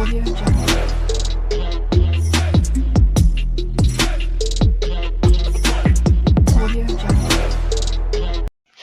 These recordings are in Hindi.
Audio Jungle. Audio Jungle.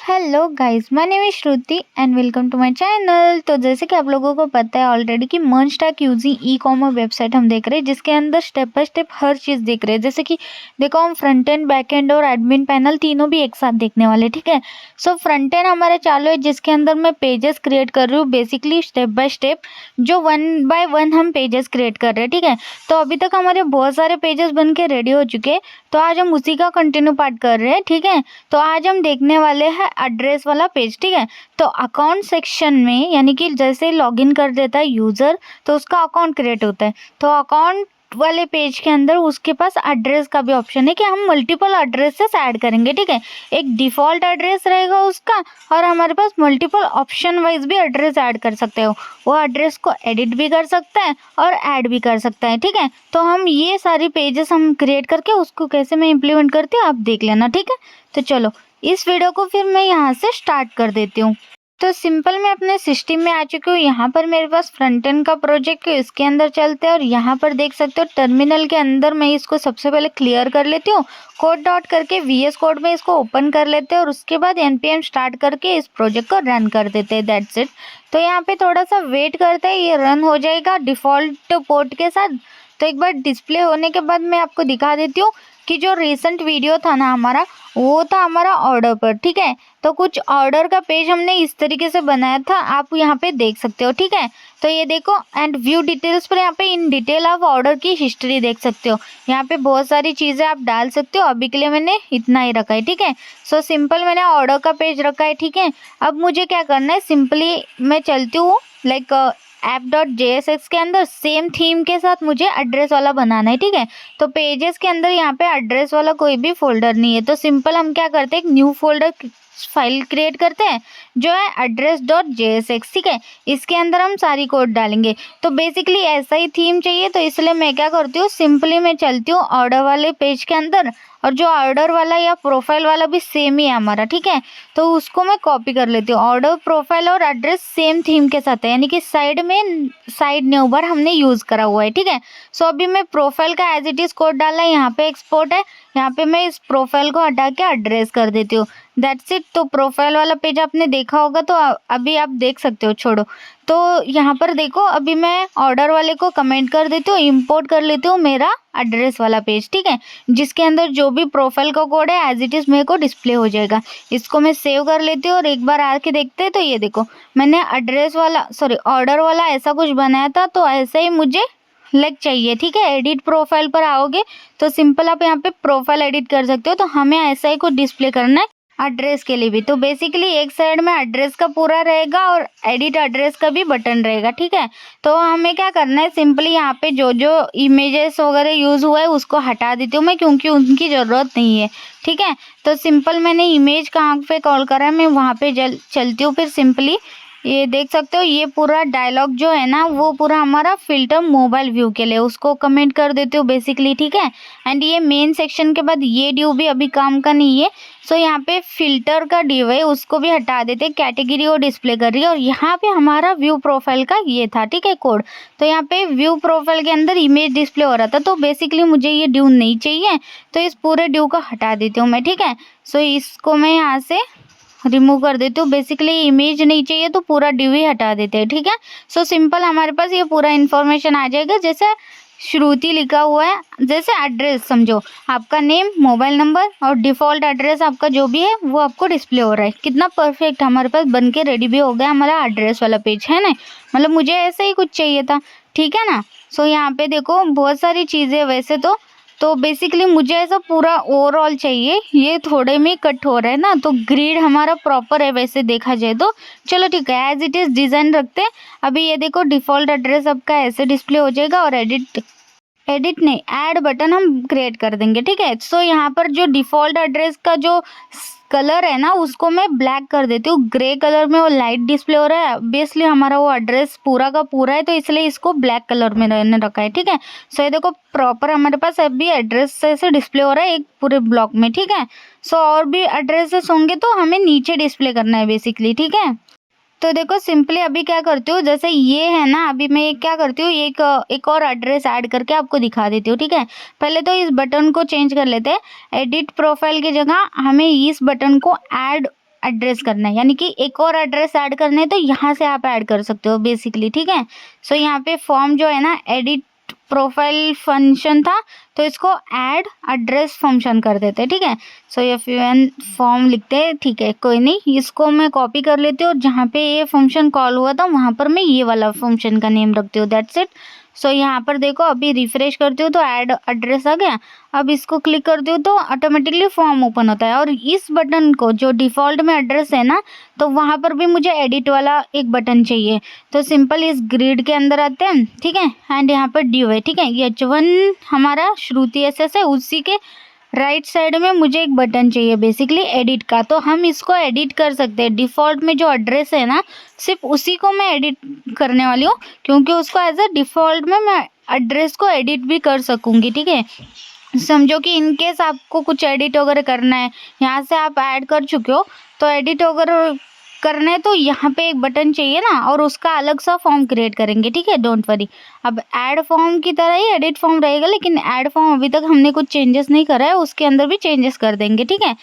Hello guys, my name is Shruti and welcome to my channel. तो जैसे कि आप लोगों को पता है ऑलरेडी कि मर्जटैक यूजिंग ई कॉमर्स वेबसाइट हम देख रहे हैं, जिसके अंदर स्टेप बाय स्टेप हर चीज़ देख रहे हैं। जैसे कि देखो, हम फ्रंट एंड बैक एंड और एडमिन पैनल तीनों भी एक साथ देखने वाले, ठीक है। सो फ्रंट एंड हमारे चालू है, जिसके अंदर मैं पेजेस क्रिएट कर रही हूँ, बेसिकली स्टेप बाय स्टेप जो 1 बाय 1 हम पेजेस क्रिएट कर रहे हैं, ठीक है। तो अभी तक हमारे बहुत सारे पेजेस बन के रेडी हो चुके हैं, तो आज हम उसी का कंटिन्यू पार्ट कर रहे हैं, ठीक है। तो आज हम देखने वाले हैं एड्रेस वाला पेज, ठीक है। तो अकाउंट सेक्शन में, यानी कि जैसे लॉगिन कर देता है यूज़र तो उसका अकाउंट क्रिएट होता है। तो अकाउंट वाले पेज के अंदर उसके पास एड्रेस का भी ऑप्शन है कि हम मल्टीपल एड्रेसेस ऐड करेंगे, ठीक है। एक डिफ़ॉल्ट एड्रेस रहेगा उसका, और हमारे पास मल्टीपल ऑप्शन वाइज भी एड्रेस ऐड कर सकते हो। वो एड्रेस को एडिट भी कर सकते हैं और ऐड भी कर सकते हैं, ठीक है। तो हम ये सारी पेजेस हम क्रिएट करके उसको कैसे मैं इम्प्लीमेंट करती हूँ आप देख लेना, ठीक है। तो चलो इस वीडियो को फिर मैं यहाँ से स्टार्ट कर देती हूँ। तो सिंपल मैं अपने सिस्टम में आ चुकी हूँ। यहाँ पर मेरे पास फ्रंट एंड का प्रोजेक्ट है, इसके अंदर चलते हैं और यहाँ पर देख सकते हो टर्मिनल के अंदर मैं इसको सबसे पहले क्लियर कर लेती हूँ। कोड डॉट करके VS कोड में इसको ओपन कर लेते हैं और उसके बाद npm स्टार्ट करके इस प्रोजेक्ट को रन कर देते हैं, दैट्स इट। तो यहाँ पे थोड़ा सा वेट करते हैं, ये रन हो जाएगा डिफ़ॉल्ट पोर्ट के साथ। तो एक बार डिस्प्ले होने के बाद मैं आपको दिखा देती हूँ कि जो रिसेंट वीडियो था ना हमारा, वो था हमारा ऑर्डर पर, ठीक है। तो कुछ ऑर्डर का पेज हमने इस तरीके से बनाया था, आप यहाँ पे देख सकते हो, ठीक है। तो ये देखो, एंड व्यू डिटेल्स पर यहाँ पे इन डिटेल आप ऑर्डर की हिस्ट्री देख सकते हो। यहाँ पे बहुत सारी चीज़ें आप डाल सकते हो। अभी के लिए मैंने इतना ही रखा है, ठीक है। सो सिंपल मैंने ऑर्डर का पेज रखा है, ठीक है। अब मुझे क्या करना है, सिंपली मैं चलती हूँ लाइक app.jsx के अंदर सेम थीम के साथ मुझे एड्रेस वाला बनाना है, ठीक है। तो पेजेस के अंदर यहाँ पे एड्रेस वाला कोई भी फोल्डर नहीं है, तो सिंपल हम क्या करते हैं, एक न्यू फोल्डर फाइल क्रिएट करते हैं जो है address.jsx, ठीक है। इसके अंदर हम सारी कोड डालेंगे। तो बेसिकली ऐसा ही थीम चाहिए, तो इसलिए मैं क्या करती हूँ, सिंपली मैं चलती हूँ ऑर्डर वाले पेज के अंदर, और जो ऑर्डर वाला या प्रोफाइल वाला भी सेम ही है हमारा, ठीक है। तो उसको मैं कॉपी कर लेती हूँ। ऑर्डर, प्रोफाइल और एड्रेस सेम थीम के साथ है, यानी कि साइड न्यू बार हमने यूज़ करा हुआ है, ठीक है। सो अभी मैं प्रोफाइल का एज इट इज़ कोड डाला है, यहाँ पे एक्सपोर्ट है, यहाँ पे मैं इस प्रोफाइल को हटा के एड्रेस कर देती हूँ, दैट्स इट। तो प्रोफाइल वाला पेज आपने देखा होगा, तो अभी आप देख सकते हो, छोड़ो। तो यहाँ पर देखो, अभी मैं ऑर्डर वाले को कमेंट कर देती हूँ, इंपोर्ट कर लेती हूँ मेरा एड्रेस वाला पेज, ठीक है, जिसके अंदर जो भी प्रोफाइल का कोड है एज इट इज़ मेरे को डिस्प्ले हो जाएगा। इसको मैं सेव कर लेती हूँ और एक बार आके देखते हैं। तो ये देखो, मैंने एड्रेस वाला ऑर्डर वाला ऐसा कुछ बनाया था, तो ऐसा ही मुझे चाहिए, ठीक है। एडिट प्रोफाइल पर आओगे तो सिंपल आप यहाँ पे प्रोफाइल एडिट कर सकते हो। तो हमें ऐसा ही कुछ डिस्प्ले करना है एड्रेस के लिए भी। तो बेसिकली एक साइड में एड्रेस का पूरा रहेगा और एडिट एड्रेस का भी बटन रहेगा, ठीक है। तो हमें क्या करना है, सिंपली यहाँ पे जो जो इमेजेस वगैरह यूज़ हुआ है उसको हटा देती हूँ मैं, क्योंकि उनकी ज़रूरत नहीं है, ठीक है। तो सिंपल मैंने इमेज कहाँ पे कॉल करा है, मैं वहाँ पे चलती हूँ। फिर सिंपली ये देख सकते हो, ये पूरा डायलॉग जो है ना, वो पूरा हमारा फिल्टर मोबाइल व्यू के लिए, उसको कमेंट कर देते हो बेसिकली, ठीक है। एंड ये मेन सेक्शन के बाद ये ड्यू भी अभी काम का नहीं है। सो यहाँ पे फिल्टर का ड्यू है, उसको भी हटा देते, कैटेगरी वो डिस्प्ले कर रही है। और यहाँ पे हमारा व्यू प्रोफाइल का ये था, ठीक है, कोड। तो यहाँ पे व्यू प्रोफाइल के अंदर इमेज डिस्प्ले हो रहा था, तो बेसिकली मुझे ये ड्यू नहीं चाहिए, तो इस पूरे ड्यू को हटा देती हूँ मैं, ठीक है। सो इसको मैं यहाँ से रिमूव कर देती हूँ। बेसिकली इमेज नहीं चाहिए तो पूरा ड्यू ही हटा देते हैं, ठीक है। सो सिंपल हमारे पास ये पूरा इन्फॉर्मेशन आ जाएगा, जैसे श्रुति लिखा हुआ है, जैसे एड्रेस समझो, आपका नेम, मोबाइल नंबर और डिफ़ॉल्ट एड्रेस आपका जो भी है वो आपको डिस्प्ले हो रहा है। कितना परफेक्ट, हमारे पास बन के रेडी भी हो गया हमारा एड्रेस वाला पेज, है ना। मतलब मुझे ऐसे ही कुछ चाहिए था, ठीक है ना। सो यहाँ पे देखो बहुत सारी चीज़ें वैसे तो बेसिकली मुझे ऐसा पूरा ओवरऑल चाहिए। ये थोड़े में कट हो रहा है ना, तो ग्रिड हमारा प्रॉपर है वैसे देखा जाए तो। चलो ठीक है, एज इट इज़ डिज़ाइन रखते हैं। अभी ये देखो, डिफ़ॉल्ट एड्रेस आपका ऐसे डिस्प्ले हो जाएगा और एडिट नहीं, ऐड बटन हम क्रिएट कर देंगे, ठीक है। सो यहाँ पर जो डिफ़ॉल्ट एड्रेस का जो कलर है ना, उसको मैं ब्लैक कर देती हूँ। ग्रे कलर में वो लाइट डिस्प्ले हो रहा है, ऑब्वियसली हमारा वो एड्रेस पूरा का पूरा है, तो इसलिए इसको ब्लैक कलर में रहने रखा है, ठीक है। सो ये देखो, प्रॉपर हमारे पास अभी एड्रेस से डिस्प्ले हो रहा है एक पूरे ब्लॉक में, ठीक है। सो और भी एड्रेसेस होंगे तो हमें नीचे डिस्प्ले करना है बेसिकली, ठीक है। तो देखो सिंपली अभी क्या करती हूँ, जैसे ये है ना, अभी मैं क्या करती हूँ, एक और एड्रेस ऐड करके आपको दिखा देती हूँ, ठीक है। पहले तो इस बटन को चेंज कर लेते हैं। एडिट प्रोफाइल की जगह हमें इस बटन को ऐड एड्रेस करना है, यानी कि एक और एड्रेस ऐड करना है, तो यहाँ से आप ऐड कर सकते हो बेसिकली, ठीक है। सो यहाँ पे फॉर्म जो है ना, एडिट प्रोफाइल फंक्शन था, तो इसको ऐड एड्रेस फंक्शन कर देते हैं, ठीक है। सो एफ फॉर्म लिखते हैं, ठीक है, कोई नहीं, इसको मैं कॉपी कर लेती हूँ और जहाँ पे ये फंक्शन कॉल हुआ था वहाँ पर मैं ये वाला फंक्शन का नेम रखती हूँ, दैट्स इट। सो यहाँ पर देखो अभी रिफ्रेश करती हूँ तो ऐड एड्रेस आ गया। अब इसको क्लिक करती हूँ तो ऑटोमेटिकली फॉर्म ओपन होता है, और इस बटन को जो डिफ़ॉल्ट में एड्रेस है ना, तो वहाँ पर भी मुझे एडिट वाला एक बटन चाहिए। तो सिंपल इस ग्रिड के अंदर आते हैं, ठीक है, एंड यहाँ पर ड्यू है, ठीक है। H1 हमारा श्रुति SS है, उसी के राइट साइड में मुझे एक बटन चाहिए बेसिकली एडिट का, तो हम इसको एडिट कर सकते हैं। डिफ़ॉल्ट में जो एड्रेस है ना, सिर्फ उसी को मैं एडिट करने वाली हूँ, क्योंकि उसको एज अ डिफ़ॉल्ट में मैं एड्रेस को एडिट भी कर सकूँगी, ठीक है। समझो कि इन केस आपको कुछ एडिट वगैरह करना है, यहाँ से आप ऐड कर चुके हो, तो एडिट वगैरह करना है तो यहाँ पे एक बटन चाहिए ना, और उसका अलग सा फॉर्म क्रिएट करेंगे, ठीक है, डोंट वरी। अब ऐड फॉर्म की तरह ही एडिट फॉर्म रहेगा, लेकिन ऐड फॉर्म अभी तक हमने कुछ चेंजेस नहीं करा है, उसके अंदर भी चेंजेस कर देंगे, ठीक है।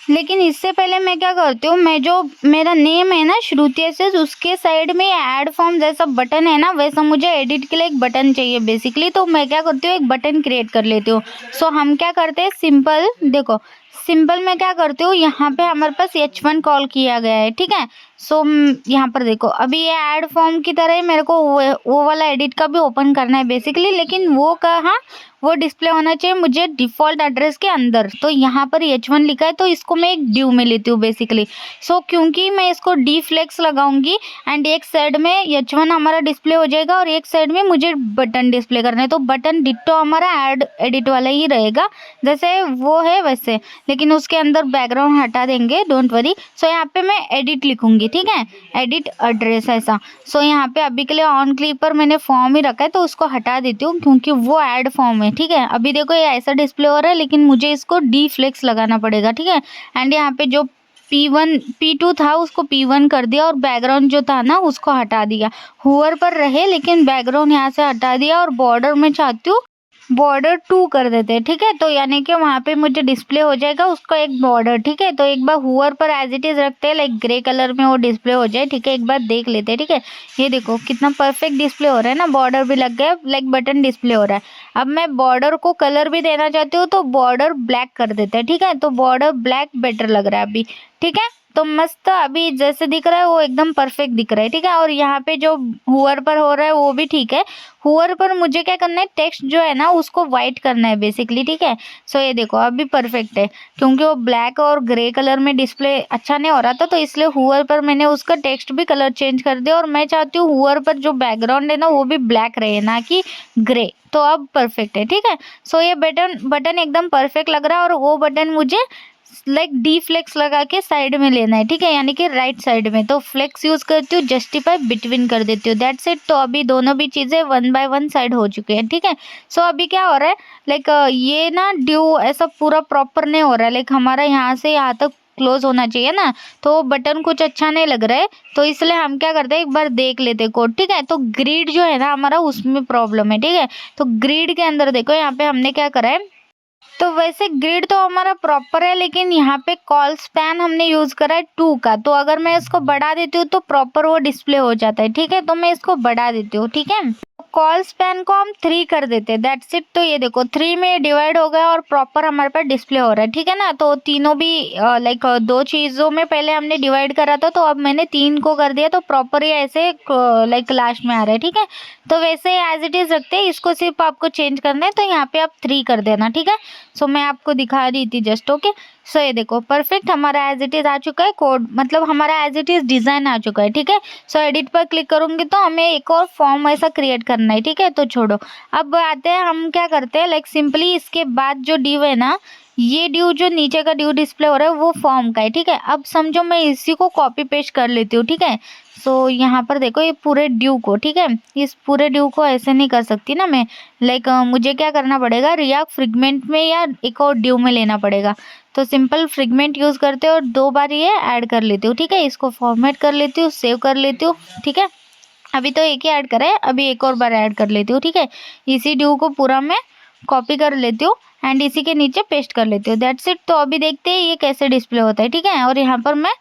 लेकिन इससे पहले मैं क्या करती हूँ, मैं जो मेरा नेम है ना श्रुति SS, उसके साइड में ऐड फॉर्म जैसा बटन है ना, वैसा मुझे एडिट के लिए एक बटन चाहिए बेसिकली। तो मैं क्या करती हूँ, एक बटन क्रिएट कर लेती हूँ। सो हम क्या करते हैं, सिंपल देखो, सिंपल मैं क्या करती हूँ, यहाँ पे हमारे पास H1 कॉल किया गया है, ठीक है। सो यहाँ पर देखो अभी ये ऐड फॉर्म की तरह ही मेरे को वो वाला एडिट का भी ओपन करना है बेसिकली, लेकिन वो कहाँ, वो डिस्प्ले होना चाहिए मुझे डिफ़ॉल्ट एड्रेस के अंदर। तो यहाँ पर H1 लिखा है, तो इसको मैं एक ड्यू में लेती हूँ बेसिकली। सो क्योंकि मैं इसको डी फ्लेक्स लगाऊंगी, एंड एक साइड में H1 हमारा डिस्प्ले हो जाएगा और एक साइड में मुझे बटन डिस्प्ले करना है, तो बटन डिट्टो हमारा एडिट वाला ही रहेगा, जैसे वो है वैसे, लेकिन उसके अंदर बैकग्राउंड हटा देंगे, डोंट वरी। सो यहाँ पे मैं एडिट लिखूंगी, ठीक है, एडिट एड्रेस ऐसा। सो यहाँ पे अभी के लिए ऑन क्लिक पर मैंने फॉर्म ही रखा है, तो उसको हटा देती हूँ क्योंकि वो ऐड फॉर्म है, ठीक है। अभी देखो ये ऐसा डिस्प्ले हो रहा है, लेकिन मुझे इसको डी फ्लेक्स लगाना पड़ेगा, ठीक है। एंड यहाँ पे जो P1 P2 था उसको P1 कर दिया, और बैकग्राउंड जो था ना उसको हटा दिया। हुवर पर रहे लेकिन बैकग्राउंड यहाँ से हटा दिया, और बॉर्डर में चाहती हूँ बॉर्डर 2 कर देते हैं, ठीक है। तो यानी कि वहाँ पे मुझे डिस्प्ले हो जाएगा उसका एक बॉर्डर, ठीक है। तो एक बार हुवर पर एज इट इज़ रखते हैं, लाइक ग्रे कलर में वो डिस्प्ले हो जाए, ठीक है। एक बार देख लेते हैं, ठीक है। ये देखो कितना परफेक्ट डिस्प्ले हो रहा है ना, बॉर्डर भी लग गया, लाइक बटन डिस्प्ले हो रहा है। अब मैं बॉर्डर को कलर भी देना चाहती हूँ, तो बॉर्डर ब्लैक कर देते हैं, ठीक है। तो बॉर्डर ब्लैक बेटर लग रहा है अभी, ठीक है। तो मस्त अभी जैसे दिख रहा है वो एकदम परफेक्ट दिख रहा है, ठीक है। और यहाँ पे जो हुवर पर हो रहा है वो भी ठीक है। हुवर पर मुझे क्या करना है, टेक्स्ट जो है ना उसको वाइट करना है बेसिकली, ठीक है। सो ये देखो अभी परफेक्ट है, क्योंकि वो ब्लैक और ग्रे कलर में डिस्प्ले अच्छा नहीं हो रहा था, तो इसलिए हुवर पर मैंने उसका टेक्स्ट भी कलर चेंज कर दिया। और मैं चाहती हूँ हुवर पर जो बैकग्राउंड है ना वो भी ब्लैक रहे, ना कि ग्रे। तो अब परफेक्ट है, ठीक है। सो ये बटन एकदम परफेक्ट लग रहा है, और वो बटन मुझे लाइक डी फ्लेक्स लगा के साइड में लेना है, ठीक है, यानी कि राइट साइड में। तो फ्लेक्स यूज करती हूँ, जस्टिफाई बिटवीन कर देती हूँ, दैट्स इट। तो अभी दोनों भी चीज़ें 1 बाय 1 साइड हो चुके हैं, ठीक है। सो अभी क्या हो रहा है, लाइक ये ना ड्यू ऐसा पूरा प्रॉपर नहीं हो रहा है, लाइक हमारा यहाँ से यहाँ तक क्लोज होना चाहिए ना, तो बटन कुछ अच्छा नहीं लग रहा है। तो इसलिए हम क्या करते हैं, एक बार देख लेते कोड, ठीक है। तो ग्रिड जो है ना हमारा उसमें प्रॉब्लम है, ठीक है। तो ग्रिड के अंदर देखो यहाँ पे हमने क्या करा है, तो वैसे ग्रिड तो हमारा प्रॉपर है, लेकिन यहाँ पे कॉल स्पैन हमने यूज करा है 2 का। तो अगर मैं इसको बढ़ा देती हूँ तो प्रॉपर वो डिस्प्ले हो जाता है, ठीक है। तो मैं इसको बढ़ा देती हूँ, ठीक है। कॉल स्पैन को हम 3 कर देते हैं, दैट्स इट। तो ये देखो 3 में डिवाइड हो गया और प्रॉपर हमारे पास डिस्प्ले हो रहा है, ठीक है ना। तो तीनों भी लाइक 2 चीज़ों में पहले हमने डिवाइड करा था, तो अब मैंने 3 को कर दिया, तो प्रॉपर ही ऐसे लाइक लास्ट में आ रहा है, ठीक है। तो वैसे एज इट इज़ रखते हैं, इसको सिर्फ आपको चेंज करना है, तो यहाँ पे आप 3 कर देना, ठीक है। सो मैं आपको दिखा रही थी जस्ट, ओके। सो ये देखो परफेक्ट हमारा एज इट इज़ आ चुका है कोड, मतलब हमारा एज इट इज़ डिज़ाइन आ चुका है, ठीक है। सो एडिट पर क्लिक करूँगी तो हमें एक और फॉर्म ऐसा क्रिएट करना करना है, ठीक है। तो छोड़ो, अब आते हैं हम क्या करते हैं, लाइक सिंपली इसके बाद जो ड्यू है ना, ये ड्यू जो नीचे का ड्यू डिस्प्ले हो रहा है वो फॉर्म का है, ठीक है। अब समझो मैं इसी को कॉपी पेस्ट कर लेती हूँ, ठीक है। सो यहाँ पर देखो ये पूरे ड्यू को, ठीक है, इस पूरे ड्यू को ऐसे नहीं कर सकती ना मैं, लाइक मुझे क्या करना पड़ेगा, रिएक्ट फ्रेगमेंट में या एक और ड्यू में लेना पड़ेगा। तो सिंपल फ्रेगमेंट यूज करते हो और 2 बार ये ऐड कर लेती हूँ, ठीक है। इसको फॉर्मेट कर लेती हूँ, सेव कर लेती हूँ, ठीक है। अभी तो एक ही ऐड करा है, अभी एक और बार ऐड कर लेती हूँ, ठीक है। इसी ड्यू को पूरा मैं कॉपी कर लेती हूँ एंड इसी के नीचे पेस्ट कर लेती हूँ, दैट्स इट। तो अभी देखते हैं ये कैसे डिस्प्ले होता है, ठीक है। और यहाँ पर मैं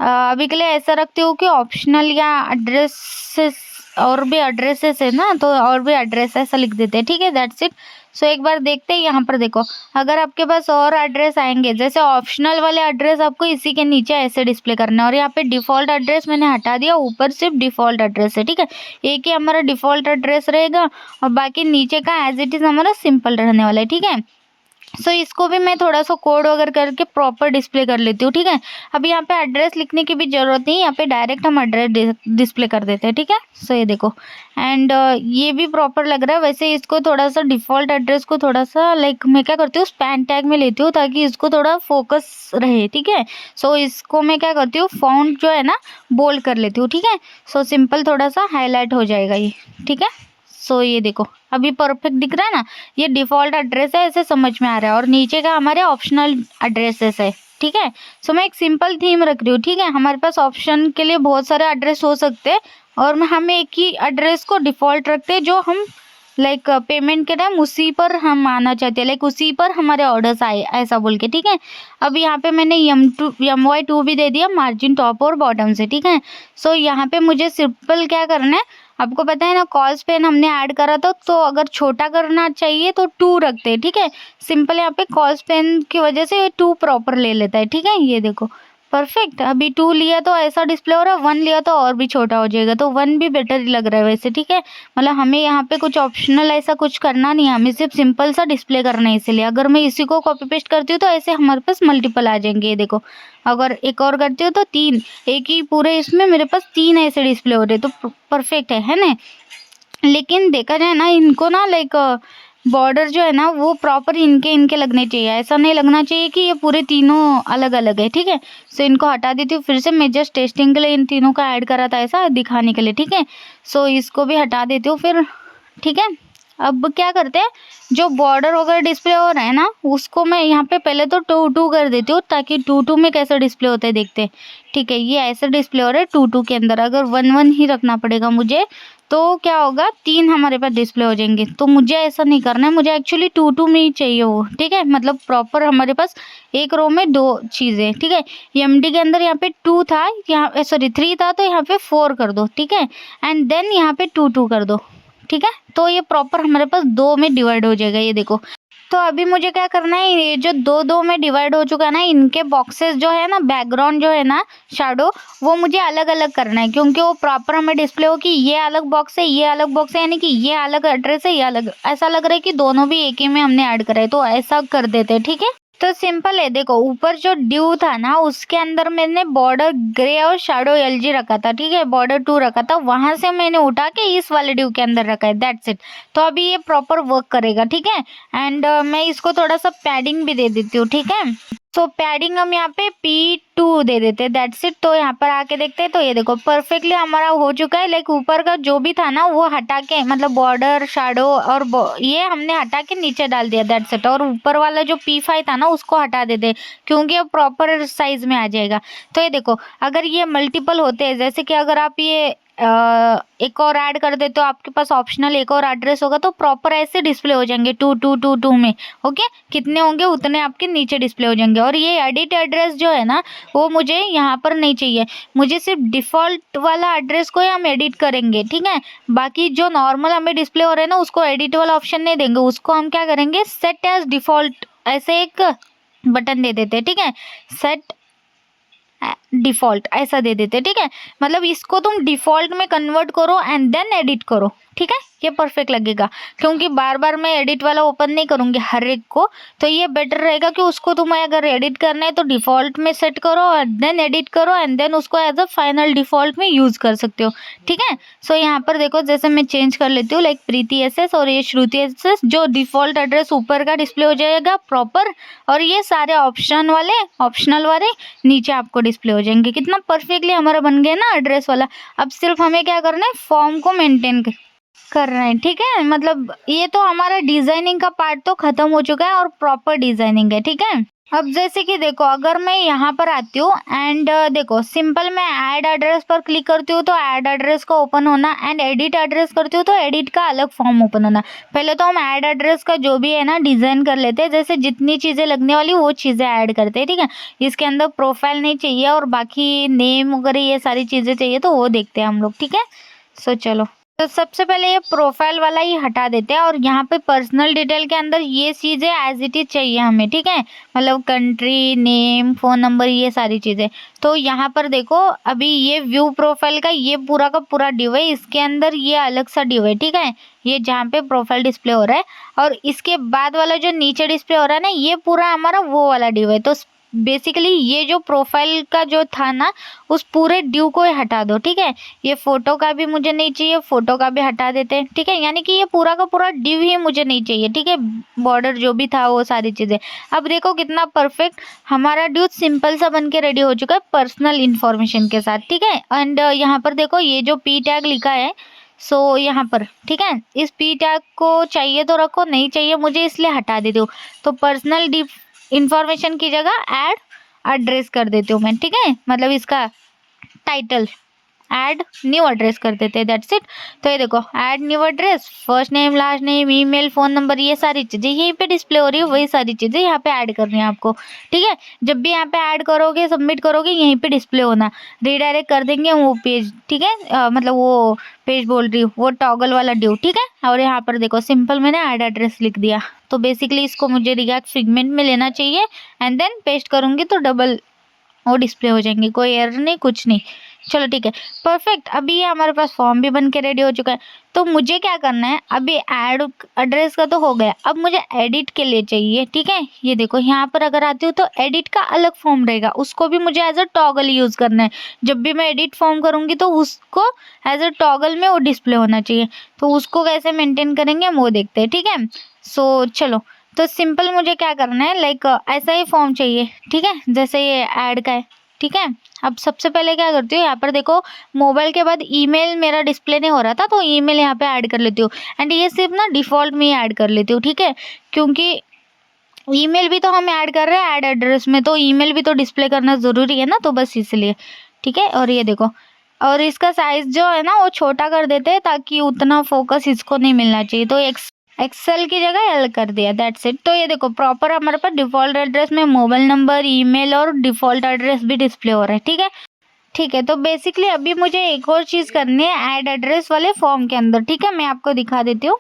अभी के लिए ऐसा रखती हूँ कि ऑप्शनल या एड्रेसेस, और भी एड्रेसेस है ना, तो और भी एड्रेस ऐसा लिख देते हैं, ठीक है, दैट्स इट। सो एक बार देखते हैं, यहाँ पर देखो, अगर आपके पास और एड्रेस आएंगे, जैसे ऑप्शनल वाले एड्रेस आपको इसी के नीचे ऐसे डिस्प्ले करना है, और यहाँ पे डिफ़ॉल्ट एड्रेस मैंने हटा दिया, ऊपर सिर्फ डिफ़ॉल्ट एड्रेस है, ठीक है। एक ही हमारा डिफ़ॉल्ट एड्रेस रहेगा और बाकी नीचे का एज इट इज़ हमारा सिंपल रहने वाला है, ठीक है। सो इसको भी मैं थोड़ा सा कोड वगैरह करके प्रॉपर डिस्प्ले कर लेती हूँ, ठीक है। अब यहाँ पे एड्रेस लिखने की भी ज़रूरत नहीं, यहाँ पे डायरेक्ट हम एड्रेस डिस्प्ले कर देते हैं, ठीक है। सो ये देखो, एंड ये भी प्रॉपर लग रहा है। वैसे इसको थोड़ा सा डिफ़ॉल्ट एड्रेस को थोड़ा सा लाइक मैं क्या करती हूँ, स्पैन टैग में लेती हूँ ताकि इसको थोड़ा फोकस रहे, ठीक है। सो इसको मैं क्या करती हूँ, फॉन्ट जो है ना बोल्ड कर लेती हूँ, ठीक है। सो सिंपल थोड़ा सा हाईलाइट हो जाएगा ये, ठीक है। सो ये देखो अभी परफेक्ट दिख रहा है ना, ये डिफ़ॉल्ट एड्रेस है, ऐसे समझ में आ रहा है, और नीचे का हमारे ऑप्शनल एड्रेसेस है, ठीक है। सो मैं एक सिंपल थीम रख रही हूँ, ठीक है। हमारे पास ऑप्शन के लिए बहुत सारे एड्रेस हो सकते हैं और हम एक ही एड्रेस को डिफ़ॉल्ट रखते हैं, जो हम लाइक पेमेंट के टाइम उसी पर हम आना चाहते हैं, लाइक उसी पर हमारे ऑर्डर्स आए, ऐसा बोल के, ठीक है। अब यहाँ पे मैंने MY2 भी दे दिया, मार्जिन टॉप और बॉटम से, ठीक है। सो यहाँ पे मुझे सिंपल क्या करना है, आपको पता है ना, कॉल स्पैन हमने ऐड करा था, तो अगर छोटा करना चाहिए तो 2 रखते हैं, ठीक है। सिंपल यहाँ पे कॉल स्पैन की वजह से ये 2 प्रॉपर ले लेता है, ठीक है। ये देखो परफेक्ट, अभी 2 लिया तो ऐसा डिस्प्ले हो रहा है, 1 लिया तो और भी छोटा हो जाएगा, तो 1 भी बेटर ही लग रहा है वैसे, ठीक है। मतलब हमें यहाँ पे कुछ ऑप्शनल ऐसा कुछ करना नहीं है, हमें सिर्फ सिंपल सा डिस्प्ले करना है, इसलिए अगर मैं इसी को कॉपी पेस्ट करती हूँ तो ऐसे हमारे पास मल्टीपल आ जाएंगे। ये देखो, अगर एक और करती हूँ तो 3, एक ही पूरे इसमें मेरे पास 3 ऐसे डिस्प्ले हो रहे, तो परफेक्ट है ना। लेकिन देखा जाए ना, इनको ना लाइक बॉर्डर जो है ना वो प्रॉपर इनके इनके लगने चाहिए, ऐसा नहीं लगना चाहिए कि ये पूरे तीनों अलग अलग है, ठीक है। सो इनको हटा देती हूँ फिर से, मैं जस्ट टेस्टिंग के लिए इन तीनों का ऐड करा था ऐसा दिखाने के लिए, ठीक है। सो इसको भी हटा देती हूँ फिर, ठीक है। अब क्या करते हैं, जो बॉर्डर वगैरह डिस्प्ले हो रहा है ना, उसको मैं यहाँ पे पहले तो 2 कर देती हूँ, ताकि 2 में कैसा डिस्प्ले होता है देखते हैं, ठीक है। ये ऐसा डिस्प्ले हो रहा है 2 के अंदर, अगर 1 ही रखना पड़ेगा मुझे, तो क्या होगा, 3 हमारे पास डिस्प्ले हो जाएंगे। तो मुझे ऐसा नहीं करना है, मुझे एक्चुअली 2 में ही चाहिए वो, ठीक है। मतलब प्रॉपर हमारे पास एक रो में 2 चीज़ें, ठीक है। MD के अंदर यहाँ पे 2 था, यहाँ सॉरी 3 था, तो यहाँ पे 4 कर दो, ठीक है। एंड देन यहाँ पे 2 कर दो, ठीक है। तो ये प्रॉपर हमारे पास 2 में डिवाइड हो जाएगा, ये देखो। तो अभी मुझे क्या करना है, ये जो 2 में डिवाइड हो चुका है ना, इनके बॉक्सेस जो है ना, बैकग्राउंड जो है ना, शैडो, वो मुझे अलग अलग करना है, क्योंकि वो प्रॉपर हमें डिस्प्ले हो कि ये अलग बॉक्स है, ये अलग बॉक्स है, यानी कि ये अलग एड्रेस है, ये अलग, ऐसा लग रहा है कि दोनों भी एक ही में हमने ऐड करा है, तो ऐसा कर देते हैं, ठीक है। तो सिंपल है, देखो ऊपर जो ड्यू था ना, उसके अंदर मैंने बॉर्डर ग्रे और शैडो LG रखा था, ठीक है, बॉर्डर 2 रखा था, वहां से मैंने उठा के इस वाले ड्यू के अंदर रखा है, दैट्स इट। तो अभी ये प्रॉपर वर्क करेगा, ठीक है। एंड मैं इसको थोड़ा सा पैडिंग भी दे देती हूँ, ठीक है। तो पैडिंग हम यहाँ पे P2 दे देते हैं, दैट्स इट। तो यहाँ पर आके देखते हैं, तो ये देखो परफेक्टली हमारा हो चुका है, लाइक ऊपर का जो भी था ना वो हटा के, मतलब बॉर्डर शैडो और ये हमने हटा के नीचे डाल दिया, दैट्स इट। और ऊपर वाला जो P5 था ना उसको हटा देते, क्योंकि वो प्रॉपर साइज में आ जाएगा। तो ये देखो, अगर ये मल्टीपल होते हैं, जैसे कि अगर आप ये एक और ऐड कर दे तो आपके पास ऑप्शनल एक और एड्रेस होगा, तो प्रॉपर ऐसे डिस्प्ले हो जाएंगे 2 में, ओके। कितने होंगे उतने आपके नीचे डिस्प्ले हो जाएंगे। और ये एडिट एड्रेस जो है ना, वो मुझे यहाँ पर नहीं चाहिए, मुझे सिर्फ डिफ़ॉल्ट वाला एड्रेस को ही हम एडिट करेंगे, ठीक है। बाकी जो नॉर्मल हमें डिस्प्ले हो रहे हैं ना, उसको एडिट वाला ऑप्शन नहीं देंगे, उसको हम क्या करेंगे, सेट एज डिफ़ॉल्ट ऐसे एक बटन दे देते हैं, ठीक है। सेट डिफ़ॉल्ट ऐसा दे देते, ठीक है। मतलब इसको तुम डिफ़ॉल्ट में कन्वर्ट करो एंड देन एडिट करो, ठीक है। ये परफेक्ट लगेगा, क्योंकि बार-बार मैं एडिट वाला ओपन नहीं करूँगी हर एक को, तो ये बेटर रहेगा कि उसको तुम्हें अगर एडिट करना है तो डिफ़ॉल्ट में सेट करो और देन एडिट करो एंड देन उसको एज़ अ फाइनल डिफ़ॉल्ट में यूज़ कर सकते हो, ठीक है। सो यहाँ पर देखो जैसे मैं चेंज कर लेती हूँ लाइक प्रीति एसएस और ये श्रुति एसएस, जो डिफ़ॉल्ट एड्रेस ऊपर का डिस्प्ले हो जाएगा प्रॉपर, और ये सारे ऑप्शनल वाले नीचे आपको डिस्प्ले हो जाएंगे। कितना परफेक्टली हमारा बन गया ना एड्रेस वाला। अब सिर्फ हमें क्या करना है, फॉर्म को मेंटेन कर रहे हैं, ठीक है। मतलब ये तो हमारा डिजाइनिंग का पार्ट तो खत्म हो चुका है और प्रॉपर डिजाइनिंग है, ठीक है। अब जैसे कि देखो अगर मैं यहाँ पर आती हूँ एंड देखो सिंपल मैं ऐड एड्रेस पर क्लिक करती हूँ तो ऐड एड्रेस का ओपन होना, एंड एडिट एड्रेस करती हूँ तो एडिट का अलग फॉर्म ओपन होना। पहले तो हम ऐड एड्रेस का जो भी है ना डिजाइन कर लेते हैं, जैसे जितनी चीजें लगने वाली वो चीजें ऐड करते हैं, ठीक है। इसके अंदर प्रोफाइल नहीं चाहिए और बाकी नेम वगैरह ये सारी चीजें चाहिए, तो वो देखते हैं हम लोग, ठीक है। सो चलो, तो सबसे पहले ये प्रोफाइल वाला ही हटा देते हैं और यहाँ पे पर्सनल डिटेल के अंदर ये चीज़ें एज इट इज चाहिए हमें, ठीक है। मतलब कंट्री, नेम, फ़ोन नंबर, ये सारी चीज़ें। तो यहाँ पर देखो अभी ये व्यू प्रोफाइल का ये पूरा का पूरा डिव है, इसके अंदर ये अलग सा डिव है, ठीक है। ये जहाँ पे प्रोफाइल डिस्प्ले हो रहा है, और इसके बाद वाला जो नीचे डिस्प्ले हो रहा है ना, ये पूरा हमारा वो वाला डिव है। तो बेसिकली ये जो प्रोफाइल का जो था ना, उस पूरे ड्यू को हटा दो, ठीक है। ये फोटो का भी मुझे नहीं चाहिए, फोटो का भी हटा देते हैं, ठीक है। यानी कि ये पूरा का पूरा ड्यू ही मुझे नहीं चाहिए, ठीक है। बॉर्डर जो भी था वो सारी चीज़ें। अब देखो कितना परफेक्ट हमारा ड्यू सिंपल सा बन के रेडी हो चुका है पर्सनल इन्फॉर्मेशन के साथ, ठीक है। एंड यहाँ पर देखो ये जो पी टैग लिखा है, सो यहाँ पर, ठीक है। इस पी टैग को चाहिए तो रखो, नहीं चाहिए मुझे इसलिए हटा देती हूँ। तो पर्सनल इंफॉर्मेशन की जगह ऐड एड्रेस कर देती हूँ मैं, ठीक है। मतलब इसका टाइटल ऐड न्यू एड्रेस कर देते हैं, दैट्स इट। तो ये देखो add new address, first name, last name, email, phone number, ये सारी चीज़ें यहीं पे डिस्प्ले हो रही है, वही सारी चीज़ें यहाँ पे ऐड करनी है आपको, ठीक है। जब भी यहाँ पे ऐड करोगे, सबमिट करोगे, यहीं पे डिस्प्ले होना। रीडायरेक्ट कर देंगे वो पेज, ठीक है। मतलब वो पेज बोल रही हूँ, वो टॉगल वाला ड्यू, ठीक है। और यहाँ पर देखो सिंपल मैंने ऐड एड्रेस लिख दिया। तो बेसिकली इसको मुझे रिएक्ट फिगमेंट में लेना चाहिए एंड देन पेस्ट करूँगी तो डबल वो डिस्प्ले हो जाएंगे, कोई एरर नहीं, कुछ नहीं। चलो ठीक है, परफेक्ट। अभी ये हमारे पास फॉर्म भी बन के रेडी हो चुका है। तो मुझे क्या करना है, अभी ऐड एड्रेस का तो हो गया, अब मुझे एडिट के लिए चाहिए, ठीक है। ये देखो यहाँ पर अगर आती हूँ तो एडिट का अलग फॉर्म रहेगा, उसको भी मुझे एज अ टॉगल यूज़ करना है। जब भी मैं एडिट फॉर्म करूँगी तो उसको एज अ टॉगल में वो डिस्प्ले होना चाहिए। तो उसको कैसे मेंटेन करेंगे हम वो देखते हैं, ठीक है। सो चलो, तो सिंपल मुझे क्या करना है, लाइक ऐसा ही फॉर्म चाहिए, ठीक है, जैसे ये ऐड का है, ठीक है। अब सबसे पहले क्या करती हूँ, यहाँ पर देखो मोबाइल के बाद ईमेल मेरा डिस्प्ले नहीं हो रहा था, तो ईमेल यहाँ पे ऐड कर लेती हूँ। एंड ये सिर्फ ना डिफ़ॉल्ट में ही ऐड कर लेती हूँ, ठीक है। क्योंकि ईमेल भी तो हम ऐड कर रहे हैं ऐड एड्रेस में, तो ईमेल भी तो डिस्प्ले करना ज़रूरी है ना, तो बस इसलिए, ठीक है। और ये देखो, और इसका साइज़ जो है ना वो छोटा कर देते हैं ताकि उतना फोकस इसको नहीं मिलना चाहिए। तो एक्सेल की जगह एल कर दिया, दैट्स इट। तो ये देखो प्रॉपर हमारे पास डिफ़ॉल्ट एड्रेस में मोबाइल नंबर, ईमेल और डिफ़ॉल्ट एड्रेस भी डिस्प्ले हो रहा है, ठीक है। ठीक है, तो बेसिकली अभी मुझे एक और चीज़ करनी है ऐड एड्रेस वाले फॉर्म के अंदर, ठीक है। मैं आपको दिखा देती हूँ।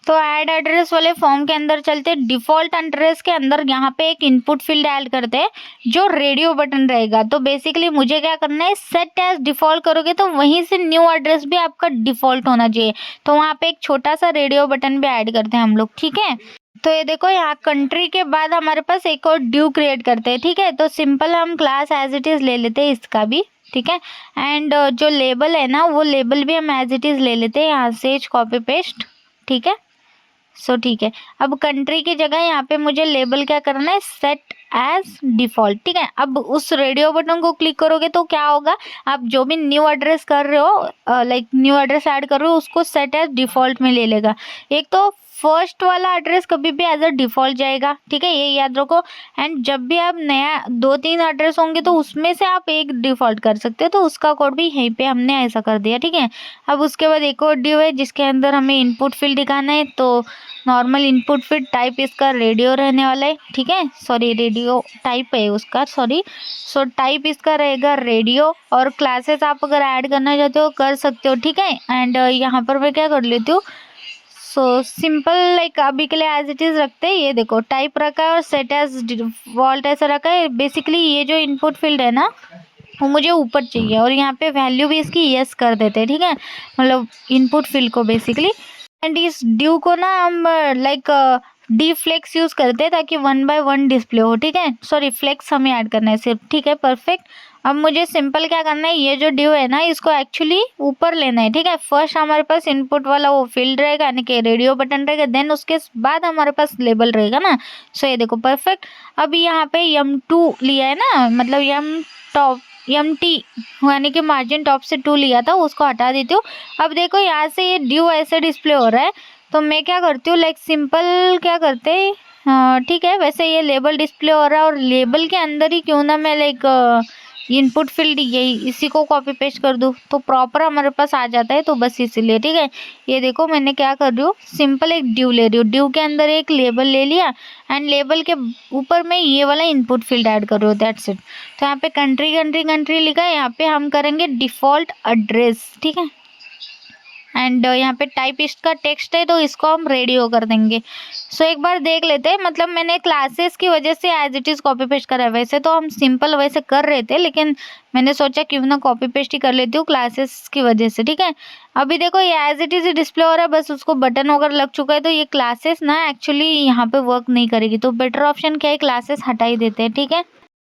तो ऐड एड्रेस वाले फॉर्म के अंदर चलते, डिफ़ॉल्ट एड्रेस के अंदर यहाँ पे एक इनपुट फील्ड ऐड करते हैं जो रेडियो बटन रहेगा। तो बेसिकली मुझे क्या करना है, सेट एज डिफ़ॉल्ट करोगे तो वहीं से न्यू एड्रेस भी आपका डिफ़ॉल्ट होना चाहिए। तो वहाँ पे एक छोटा सा रेडियो बटन भी ऐड करते हैं हम लोग, ठीक है। तो ये देखो यहाँ कंट्री के बाद हमारे पास एक और ड्यू क्रिएट करते हैं, ठीक है। तो सिंपल हम क्लास एज इट इज़ ले लेते हैं इसका भी, ठीक है। एंड जो लेबल है ना, वो लेबल भी हम एज इट इज़ ले लेते हैं, यहाँ से कॉपी पेस्ट, ठीक है। सो ठीक है, अब कंट्री की जगह यहाँ पे मुझे लेबल क्या करना है, सेट एज डिफ़ॉल्ट, ठीक है। अब उस रेडियो बटन को क्लिक करोगे तो क्या होगा, आप जो भी न्यू एड्रेस कर रहे हो, लाइक न्यू एड्रेस ऐड कर रहे हो, उसको सेट एज डिफ़ॉल्ट में ले लेगा। एक तो फर्स्ट वाला एड्रेस कभी भी एज अ डिफ़ॉल्ट जाएगा, ठीक है, ये याद रखो। एंड जब भी आप नया 2-3 एड्रेस होंगे तो उसमें से आप एक डिफ़ॉल्ट कर सकते हो, तो उसका कोड भी यहीं पे हमने ऐसा कर दिया, ठीक है। अब उसके बाद एक और ड्यू है जिसके अंदर हमें इनपुट फील्ड दिखाना है। तो नॉर्मल इनपुट फील्ड टाइप इसका रेडियो रहने वाला है, ठीक है। सॉरी, रेडियो टाइप है उसका, सॉरी। सो टाइप इसका रहेगा रेडियो, और क्लासेस आप अगर ऐड करना चाहते हो कर सकते हो, ठीक है। एंड यहाँ पर मैं क्या कर लेती हूँ, सो सिंपल लाइक अभी के लिए एज इट इज़ रखते हैं। ये देखो टाइप रखा है और सेट एज डिफ़ॉल्ट ऐसा रखा है। बेसिकली ये जो इनपुट फील्ड है ना, वो मुझे ऊपर चाहिए और यहाँ पे वैल्यू भी इसकी यस कर देते हैं, ठीक है, मतलब इनपुट फील्ड को बेसिकली। एंड इस ड्यू को ना हम लाइक डी फ्लेक्स यूज करते हैं ताकि 1/1 डिस्प्ले हो, ठीक है, सॉरी फ्लेक्स हमें ऐड करना है सिर्फ, ठीक है, परफेक्ट। अब मुझे सिंपल क्या करना है, ये जो ड्यू है ना इसको एक्चुअली ऊपर लेना है, ठीक है। फर्स्ट हमारे पास इनपुट वाला वो फील्ड रहेगा यानी कि रेडियो बटन रहेगा, देन उसके बाद हमारे पास लेबल रहेगा ना। सो ये देखो परफेक्ट। अभी यहाँ पे M2 लिया है ना, मतलब MT यानी कि मार्जिन टॉप से 2 लिया था, उसको हटा देती हूँ। अब देखो यहाँ से ये ड्यू ऐसे डिस्प्ले हो रहा है, तो मैं क्या करती हूँ, लाइक सिंपल क्या करते हैं, ठीक है, वैसे ये लेबल डिस्प्ले हो रहा है और लेबल के अंदर ही क्यों ना मैं लाइक इनपुट फील्ड यही इसी को कॉपी पेस्ट कर दूँ तो प्रॉपर हमारे पास आ जाता है, तो बस इसीलिए, ठीक है। ये देखो मैंने क्या कर रही हूँ, सिंपल एक ड्यू ले रही हूँ, ड्यू के अंदर एक लेबल ले लिया एंड लेबल के ऊपर मैं ये वाला इनपुट फील्ड ऐड कर रही हूँ, दैट्स इट। तो यहाँ पे कंट्री कंट्री कंट्री लिखा है, यहाँ पे हम करेंगे डिफ़ॉल्ट एड्रेस, ठीक है। एंड यहाँ पे टाइप इसका टेक्स्ट है तो इसको हम रेडियो कर देंगे। सो एक बार देख लेते हैं, मतलब मैंने क्लासेस की वजह से as it is copy paste करा है, वैसे तो हम सिंपल वैसे कर रहे थे लेकिन मैंने सोचा क्यों ना कॉपी पेस्ट ही कर लेती हूँ क्लासेस की वजह से, ठीक है। अभी देखो ये एज इट इज़ डिस्प्ले हो रहा है, बस उसको बटन वगैरह लग चुका है, तो ये क्लासेस ना एक्चुअली यहाँ पे वर्क नहीं करेगी, तो बेटर ऑप्शन क्या है, क्लासेस हटा ही देते हैं, ठीक है।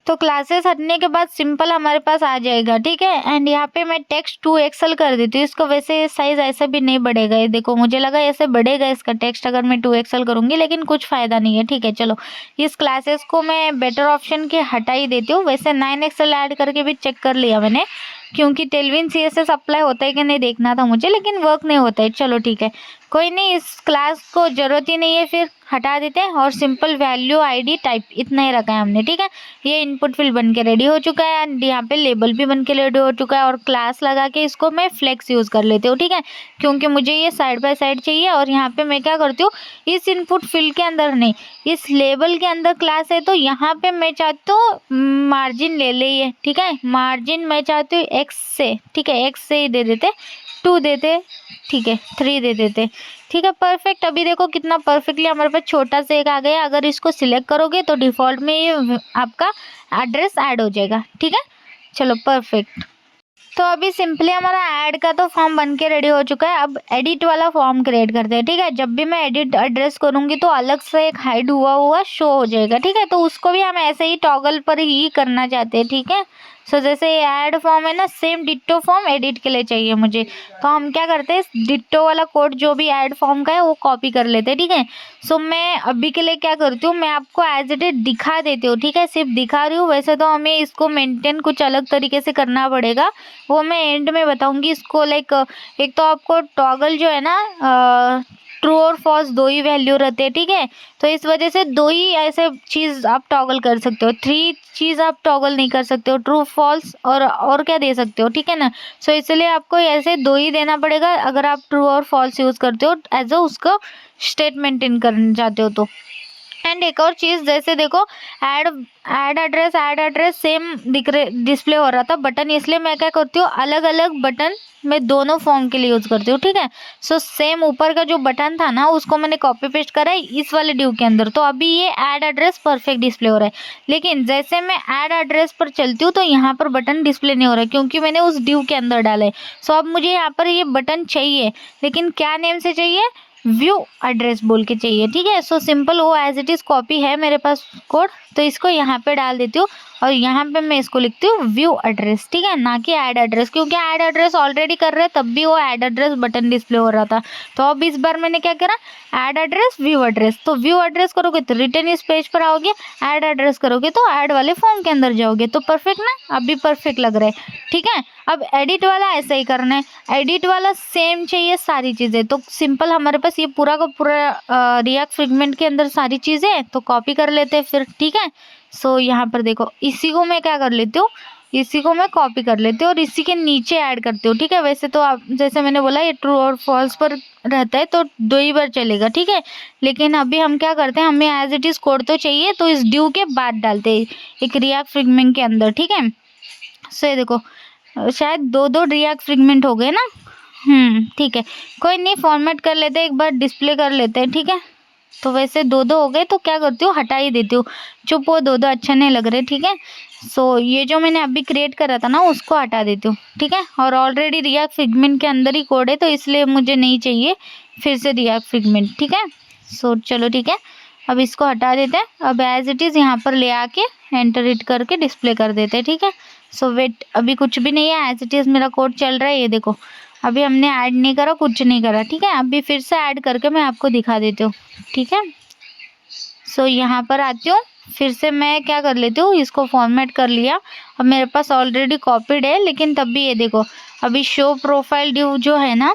तो क्लासेस हटने के बाद सिंपल हमारे पास आ जाएगा, ठीक है। एंड यहाँ पे मैं टेक्स्ट 2XL कर देती हूँ इसको, वैसे साइज ऐसे भी नहीं बढ़ेगा, ये देखो मुझे लगा ऐसे बढ़ेगा इसका टेक्स्ट अगर मैं 2XL करूँगी, लेकिन कुछ फ़ायदा नहीं है, ठीक है। चलो इस क्लासेस को मैं बेटर ऑप्शन के हटा ही देती हूँ, वैसे 9XL ऐड करके भी चेक कर लिया मैंने, क्योंकि टेलविन CSS अप्लाई होता है कि नहीं देखना था मुझे, लेकिन वर्क नहीं होता है। चलो ठीक है, कोई नहीं, इस क्लास को ज़रूरत ही नहीं है, फिर हटा देते हैं और सिंपल वैल्यू ID टाइप इतना ही रखा है हमने, ठीक है। ये इनपुट फील्ड बन के रेडी हो चुका है एंड यहाँ पे लेबल भी बन के रेडी हो चुका है, और क्लास लगा के इसको मैं फ्लेक्स यूज़ कर लेती हूँ, ठीक है, क्योंकि मुझे ये साइड बाय साइड चाहिए। और यहाँ पे मैं क्या करती हूँ, इस इनपुट फील्ड के अंदर नहीं, इस लेबल के अंदर क्लास है, तो यहाँ पे मैं चाहती हूँ मार्जिन ले ये, ठीक है, मार्जिन मैं चाहती हूँ X से, ठीक है, X से ही दे देते, 2 देते, ठीक है, 3 दे देते, ठीक है, परफेक्ट। अभी देखो कितना परफेक्टली हमारे पास छोटा सा एक आ गया, अगर इसको सिलेक्ट करोगे तो डिफ़ॉल्ट में ये आपका एड्रेस ऐड हो जाएगा, ठीक है। चलो परफेक्ट। तो अभी सिंपली हमारा ऐड का तो फॉर्म बन के रेडी हो चुका है, अब एडिट वाला फॉर्म क्रिएट करते हैं, ठीक है। जब भी मैं एडिट एड्रेस करूँगी तो अलग से एक हाइड हुआ शो हो जाएगा, ठीक है, तो उसको भी हम ऐसे ही टॉगल पर ही करना चाहते हैं, ठीक है। सो जैसे ऐड फॉर्म है ना, सेम डिट्टो फॉर्म एडिट के लिए चाहिए मुझे, तो हम क्या करते हैं, डिट्टो वाला कोड जो भी ऐड फॉर्म का है वो कॉपी कर लेते हैं, ठीक है। सो मैं अभी के लिए क्या करती हूँ, मैं आपको एज इट इज दिखा देती हूँ, ठीक है, सिर्फ दिखा रही हूँ, वैसे तो हमें इसको मेंटेन कुछ अलग तरीके से करना पड़ेगा, वो मैं एंड में बताऊंगी इसको। लाइक एक तो आपको टॉगल जो है ना, ट्रू और फॉल्स 2 ही वैल्यू रहते हैं, ठीक है, तो इस वजह से 2 ही ऐसे चीज़ आप टॉगल कर सकते हो, 3 चीज़ आप टॉगल नहीं कर सकते हो, ट्रू फॉल्स और क्या दे सकते हो, ठीक है ना। सो इसलिए आपको ऐसे 2 ही देना पड़ेगा अगर आप ट्रू और फॉल्स यूज़ करते हो एज अ उसका स्टेटमेंट इन करना चाहते हो तो। एंड एक और चीज़, जैसे देखो ऐड एड्रेस सेम डिस्प्ले हो रहा था बटन, इसलिए मैं क्या करती हूँ, अलग अलग बटन मैं दोनों फॉर्म के लिए यूज़ करती हूँ, ठीक है। सो सेम ऊपर का जो बटन था ना उसको मैंने कॉपी पेस्ट करा है इस वाले ड्यू के अंदर, तो अभी ये ऐड एड्रेस परफेक्ट डिस्प्ले हो रहा है। लेकिन जैसे मैं ऐड एड्रेस पर चलती हूँ तो यहाँ पर बटन डिस्प्ले नहीं हो रहा है, क्योंकि मैंने उस ड्यू के अंदर डाला है। सो अब मुझे यहाँ पर ये बटन चाहिए, लेकिन क्या नेम से चाहिए, व्यू एड्रेस बोल के चाहिए, ठीक है। सो सिंपल वो एज इट इज़ कॉपी है मेरे पास कोड, तो इसको यहाँ पे डाल देती हूँ और यहाँ पे मैं इसको लिखती हूँ व्यू एड्रेस, ठीक है, ना कि ऐड एड्रेस, क्योंकि ऐड एड्रेस ऑलरेडी कर रहे हैं तब भी वो ऐड एड्रेस बटन डिस्प्ले हो रहा था। तो अब इस बार मैंने क्या करा, ऐड एड्रेस व्यू एड्रेस, तो व्यू एड्रेस करोगे तो रिटर्न इस पेज पर आओगे, ऐड एड्रेस करोगे तो ऐड वाले फॉर्म के अंदर जाओगे, तो परफेक्ट ना, अभी परफेक्ट लग रहा है, ठीक है। अब एडिट वाला ऐसा ही करना है, एडिट वाला सेम चाहिए सारी चीज़ें, तो सिंपल हमारे पास ये पूरा का पूरा रिएक्ट फ्रेगमेंट के अंदर सारी चीज़ें तो कॉपी कर लेते हैं फिर, ठीक है। सो यहाँ पर देखो इसी को मैं क्या कर लेती हूँ, इसी को मैं कॉपी कर लेती हूँ और इसी के नीचे ऐड करती हूँ, ठीक है। वैसे तो आप जैसे मैंने बोला ये ट्रू और फॉल्स पर रहता है तो 2 ही बार चलेगा, ठीक है, लेकिन अभी हम क्या करते हैं, हमें एज इट इज़ कोड तो चाहिए, तो इस ड्यू के बाद डालते हैं एक रिएक्ट फ्रेगमेंट के अंदर, ठीक है। सो ये देखो शायद 2 रिएक्ट फ्रेगमेंट हो गए ना, ठीक है, कोई नहीं, फॉर्मेट कर लेते हैं, एक बार डिस्प्ले कर लेते हैं, ठीक है। तो वैसे 2-2 हो गए तो क्या करती हूँ, हटा ही देती हूँ। चुप वो 2-2 अच्छा नहीं लग रहे, ठीक है। सो ये जो मैंने अभी क्रिएट करा था ना उसको हटा देती हूँ, ठीक है। और ऑलरेडी रिएक्ट पिगमेंट के अंदर ही कोड है तो इसलिए मुझे नहीं चाहिए फिर से रिएक्ट पिगमेंट, ठीक है। सो चलो ठीक है, अब इसको हटा देते हैं। अब एज इट इज़ यहाँ पर ले आके एंटर इट करके डिस्प्ले कर देते हैं, ठीक है। सो वेट, अभी कुछ भी नहीं है, एज इट इज़ मेरा कोड चल रहा है, ये देखो। अभी हमने ऐड नहीं करा, कुछ नहीं करा, ठीक है। अभी फिर से ऐड करके मैं आपको दिखा देती हूँ, ठीक है। सो यहाँ पर आती हूँ, फिर से मैं क्या कर लेती हूँ, इसको फॉर्मेट कर लिया। अब मेरे पास ऑलरेडी कॉपीड है, लेकिन तब भी ये देखो अभी शो प्रोफाइल ड्यू जो है ना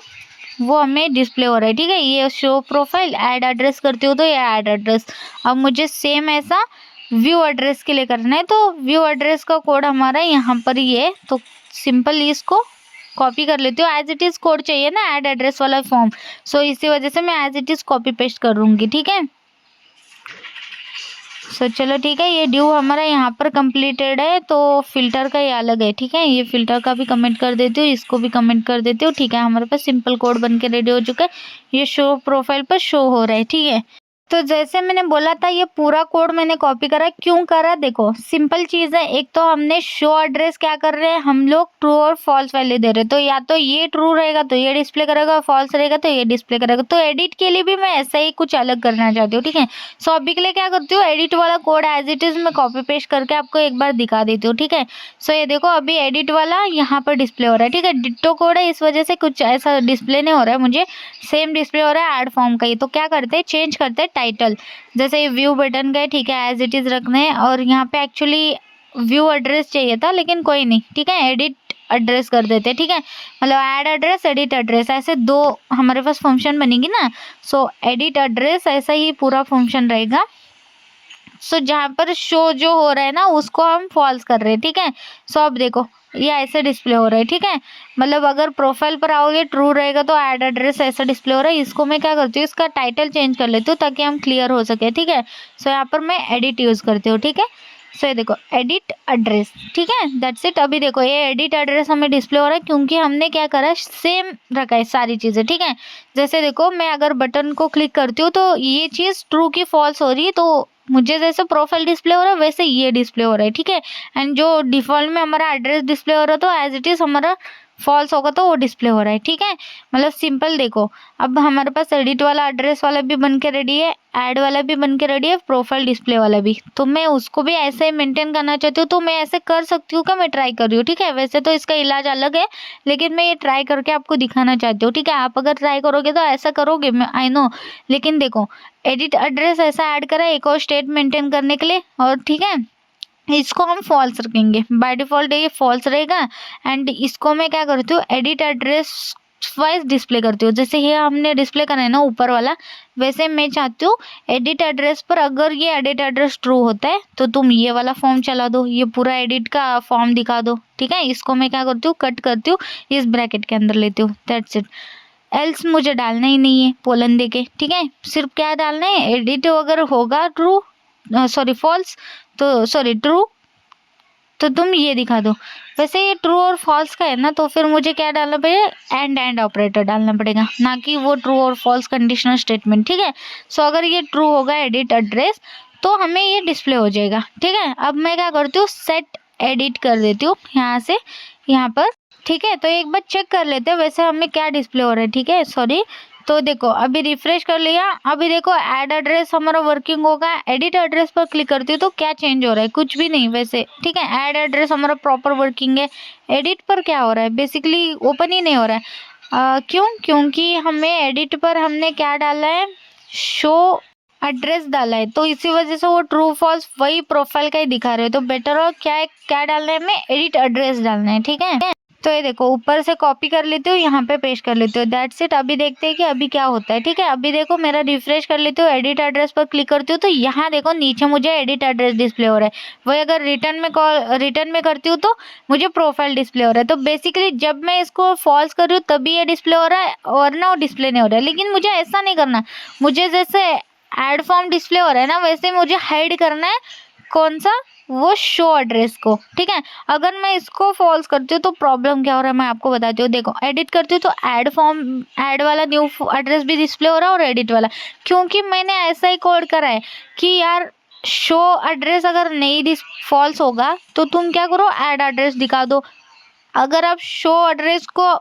वो हमें डिस्प्ले हो रहा है, ठीक है। ये शो प्रोफाइल ऐड एड्रेस करती हूँ तो ये ऐड एड्रेस। अब मुझे सेम ऐसा व्यू एड्रेस के लिए करना है, तो व्यू एड्रेस का कोड हमारा यहाँ पर ही है, तो सिंपल इसको कॉपी कर लेती हूँ। एज इट इज़ कोड चाहिए ना ऐड एड्रेस वाला फॉर्म, सो इसी वजह से मैं as it is copy paste करूँगी, ठीक है। सो चलो ठीक है, ये ड्यू हमारा यहाँ पर कंप्लीटेड है, तो फिल्टर का ये अलग है, ठीक है। ये फिल्टर का भी कमेंट कर देती हूँ, इसको भी कमेंट कर देती हूँ, ठीक है। हमारे पास सिंपल कोड बन के रेडी हो चुका है, ये शो प्रोफाइल पर शो हो रहा है, ठीक है। तो जैसे मैंने बोला था ये पूरा कोड मैंने कॉपी करा, क्यों करा, देखो सिंपल चीज़ है। एक तो हमने शो एड्रेस क्या कर रहे हैं, हम लोग ट्रू और फॉल्स वैल्यू दे रहे हैं, तो या तो ये ट्रू रहेगा तो ये डिस्प्ले करेगा, फॉल्स रहेगा तो ये डिस्प्ले करेगा। तो एडिट के लिए भी मैं ऐसा ही कुछ अलग करना चाहती हूँ, ठीक है। सो अभी के लिए क्या करती हूँ, एडिट वाला कोड एज इट इज़ मैं कॉपी पेस्ट करके आपको एक बार दिखा देती हूँ, ठीक है। सो ये देखो अभी एडिट वाला यहाँ पर डिस्प्ले हो रहा है, ठीक है। डिट्टो कोड है, इस वजह से कुछ ऐसा डिस्प्ले नहीं हो रहा है, मुझे सेम डिस्प्ले हो रहा है ऐड फॉर्म का ही। तो क्या करते हैं, चेंज करते हैं टाइटल, जैसे ये व्यू बटन का है, ठीक है, एज इट इज़ रखना है। और यहाँ पे एक्चुअली व्यू एड्रेस चाहिए था, लेकिन कोई नहीं, ठीक है, एडिट एड्रेस कर देते हैं, ठीक है। मतलब ऐड एड्रेस, एडिट एड्रेस, ऐसे दो हमारे पास फंक्शन बनेगी ना। सो एडिट एड्रेस ऐसा ही पूरा फंक्शन रहेगा। सो जहाँ पर शो जो हो रहा है ना उसको हम फॉल्स कर रहे हैं, ठीक है। सो अब देखो ये ऐसे डिस्प्ले हो रहा है, ठीक है। मतलब अगर प्रोफाइल पर आओगे ट्रू रहेगा तो ऐड एड्रेस ऐसा डिस्प्ले हो रहा है। इसको मैं क्या करती हूँ, इसका टाइटल चेंज कर लेती हूँ ताकि हम क्लियर हो सके, ठीक है। सो यहाँ पर मैं एडिट यूज़ करती हूँ, ठीक है। सो ये देखो एडिट एड्रेस, ठीक है, दैट्स इट। अभी देखो ये एडिट एड्रेस हमें डिस्प्ले हो रहा है क्योंकि हमने क्या करा है, सेम रखा है सारी चीज़ें, ठीक है। जैसे देखो मैं अगर बटन को क्लिक करती हूँ तो ये चीज़ ट्रू की फॉल्स हो रही है, तो मुझे जैसे प्रोफाइल डिस्प्ले हो रहा है वैसे ये डिस्प्ले हो रहा है, ठीक है। एंड जो डिफ़ॉल्ट में हमारा एड्रेस डिस्प्ले हो रहा है तो एज इट इज़ हमारा फॉल्स होगा तो वो डिस्प्ले हो रहा है, ठीक है। मतलब सिंपल देखो अब हमारे पास एडिट वाला एड्रेस वाला भी बन के रेडी है, ऐड वाला भी बन के रेडी है, प्रोफाइल डिस्प्ले वाला भी। तो मैं उसको भी ऐसे ही मेंटेन करना चाहती हूँ, तो मैं ऐसे कर सकती हूँ, क्या मैं ट्राई कर रही हूँ, ठीक है। वैसे तो इसका इलाज अलग है, लेकिन मैं ये ट्राई करके आपको दिखाना चाहती हूँ, ठीक है। आप अगर ट्राई करोगे तो ऐसा करोगे, मैं आई नो, लेकिन देखो एडिट एड्रेस ऐसा ऐड करा एक और स्टेट मेंटेन करने के लिए, और ठीक है इसको हम फॉल्स रखेंगे, बाय डिफ़ॉल्ट ये फॉल्स रहेगा। एंड इसको मैं क्या करती हूँ, एडिट एड्रेस वाइज डिस्प्ले करती हूँ। जैसे ये हमने डिस्प्ले करा है ना ऊपर वाला, वैसे मैं चाहती हूँ एडिट एड्रेस पर अगर ये एडिट एड्रेस ट्रू होता है तो तुम ये वाला फॉर्म चला दो, ये पूरा एडिट का फॉर्म दिखा दो, ठीक है। इसको मैं क्या करती हूँ, कट करती हूँ, इस ब्रैकेट के अंदर लेती हूँ, दैट्स इट। एल्स मुझे डालना ही नहीं है पोलन दे के, ठीक है। सिर्फ क्या डालना है, एडिट अगर होगा ट्रू, सॉरी फॉल्स, तो सॉरी ट्रू, तो तुम ये दिखा दो। वैसे ये ट्रू और फॉल्स का है ना, तो फिर मुझे क्या डालना पड़ेगा, एंड ऑपरेटर डालना पड़ेगा, ना कि वो ट्रू और फॉल्स कंडीशनल स्टेटमेंट, ठीक है। सो अगर ये ट्रू होगा एडिट एड्रेस तो हमें ये डिस्प्ले हो जाएगा, ठीक है। अब मैं क्या करती हूँ, सेट एडिट कर देती हूँ यहाँ से यहाँ पर, ठीक है। तो एक बार चेक कर लेते हैं वैसे हमें क्या डिस्प्ले हो रहा है, ठीक है, सॉरी। तो देखो अभी रिफ्रेश कर लिया, अभी देखो ऐड एड्रेस हमारा वर्किंग होगा। एडिट एड्रेस पर क्लिक करती हूँ तो क्या चेंज हो रहा है, कुछ भी नहीं वैसे, ठीक है। ऐड एड्रेस हमारा प्रॉपर वर्किंग है। एडिट पर क्या हो रहा है, बेसिकली ओपन ही नहीं हो रहा है। क्यों, क्योंकि हमें एडिट पर हमने क्या डाला है, शो एड्रेस डाला है, तो इसी वजह से वो ट्रू फॉल्स वही प्रोफाइल का ही दिखा रहे हो। तो बेटर हो क्या डालना है, हमें एडिट एड्रेस डालना है, ठीक है। तो ये देखो ऊपर से कॉपी कर लेती हूँ, यहाँ पे पेस्ट कर लेती हूँ, दैट्स इट। अभी देखते हैं कि अभी क्या होता है, ठीक है। अभी देखो मेरा रिफ्रेश कर लेती हूँ, एडिट एड्रेस पर क्लिक करती हूँ तो यहाँ देखो नीचे मुझे एडिट एड्रेस डिस्प्ले हो रहा है। वही अगर रिटर्न में करती हूँ तो मुझे प्रोफाइल डिस्प्ले हो रहा है। तो बेसिकली जब मैं इसको फॉल्स कर रही हूँ तभी ये डिस्प्ले हो रहा है, और ना वो डिस्प्ले नहीं हो रहा है। लेकिन मुझे ऐसा नहीं करना, मुझे जैसे ऐड फॉर्म डिस्प्ले हो रहा है ना वैसे मुझे हाइड करना है, कौन सा, वो शो एड्रेस को, ठीक है। अगर मैं इसको फॉल्स करती हूँ तो प्रॉब्लम क्या हो रहा है मैं आपको बताती हूँ। देखो एडिट करती हूँ तो ऐड वाला न्यू एड्रेस भी डिस्प्ले हो रहा है और एडिट वाला, क्योंकि मैंने ऐसा ही कोड करा है कि यार शो एड्रेस अगर नहीं फॉल्स होगा तो तुम क्या करो, ऐड एड्रेस दिखा दो। अगर आप शो एड्रेस को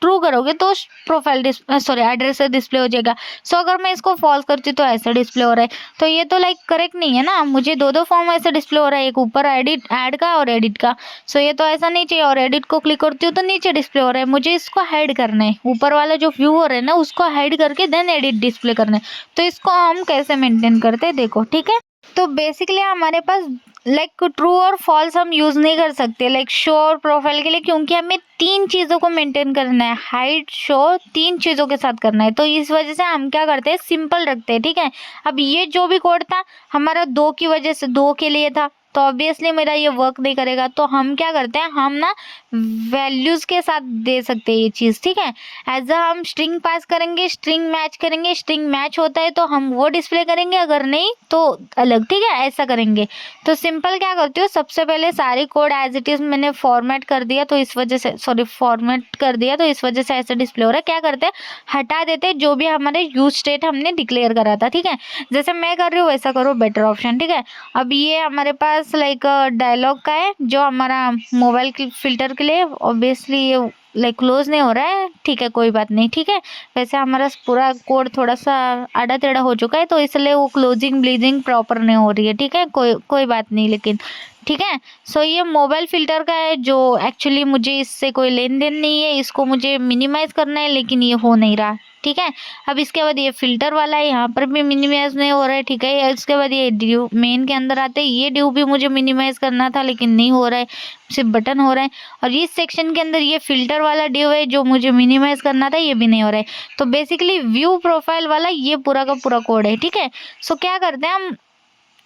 ट्रू करोगे तो प्रोफाइल सॉरी एड्रेस से डिस्प्ले हो जाएगा। सो अगर मैं इसको फॉल्स करती हूँ तो ऐसे डिस्प्ले हो रहा है, तो ये तो लाइक करेक्ट नहीं है ना। मुझे दो फॉर्म ऐसे डिस्प्ले हो रहा है, एक ऊपर एडिट ऐड का और एडिट का। सो ये तो ऐसा नहीं चाहिए। और एडिट को क्लिक करती हूँ तो नीचे डिस्प्ले हो रहा है, मुझे इसको हाइड करना है। ऊपर वाला जो व्यू हो रहा है ना उसको हाइड करके देन एडिट डिस्प्ले करना है। तो इसको हम कैसे मेंटेन करते हैं देखो, ठीक है। तो बेसिकली हमारे पास लाइक ट्रू और फॉल्स हम यूज नहीं कर सकते लाइक शो और प्रोफाइल के लिए, क्योंकि हमें 3 चीजों को मेंटेन करना है। हाइड शो 3 चीजों के साथ करना है, तो इस वजह से हम क्या करते हैं, सिंपल रखते हैं, ठीक है। अब ये जो भी कोड था हमारा 2 की वजह से 2 के लिए था, तो ऑब्वियसली मेरा ये वर्क नहीं करेगा। तो हम क्या करते हैं, हम ना वैल्यूज के साथ दे सकते हैं ये चीज़, ठीक है। एज अ हम स्ट्रिंग पास करेंगे, स्ट्रिंग मैच करेंगे, स्ट्रिंग मैच होता है तो हम वो डिस्प्ले करेंगे, अगर नहीं तो अलग, ठीक है, ऐसा करेंगे। तो सिंपल क्या करती हूँ, सबसे पहले सारी कोड एज इट इज़ मैंने फॉर्मेट कर दिया, तो इस वजह से फॉर्मेट कर दिया तो इस वजह से ऐसा डिस्प्ले हो रहा है। क्या करते हैं, हटा देते हैं जो भी हमारे यूज स्टेट हमने डिक्लेयर करा था, ठीक है। जैसे मैं कर रही हूँ वैसा करो, बेटर ऑप्शन, ठीक है। अब ये हमारे पास लाइक डायलॉग का है जो हमारा मोबाइल की फिल्टर के लिए, ऑब्वियसली ये लाइक क्लोज नहीं हो रहा है, ठीक है, कोई बात नहीं, ठीक है। वैसे हमारा पूरा कोड थोड़ा सा आड़ा टेढ़ा हो चुका है तो इसलिए वो क्लोजिंग ब्लीजिंग प्रॉपर नहीं हो रही है, ठीक है, कोई बात नहीं, लेकिन ठीक है। सो ये मोबाइल फिल्टर का है जो एक्चुअली मुझे इससे कोई लेन देन नहीं है, इसको मुझे मिनिमाइज करना है लेकिन ये हो नहीं रहा, ठीक है। अब इसके बाद ये फिल्टर वाला है, यहाँ पर भी मिनिमाइज नहीं हो रहा है, ठीक है। इसके बाद ये ड्यू मेन के अंदर आते हैं, ये ड्यू भी मुझे मिनिमाइज करना था लेकिन नहीं हो रहा है, सिर्फ बटन हो रहा है। और इस सेक्शन के अंदर ये फिल्टर वाला ड्यू है जो मुझे मिनिमाइज करना था, ये भी नहीं हो रहा है। तो बेसिकली व्यू प्रोफाइल वाला ये पूरा का पूरा कोड है, ठीक है। सो क्या करते हैं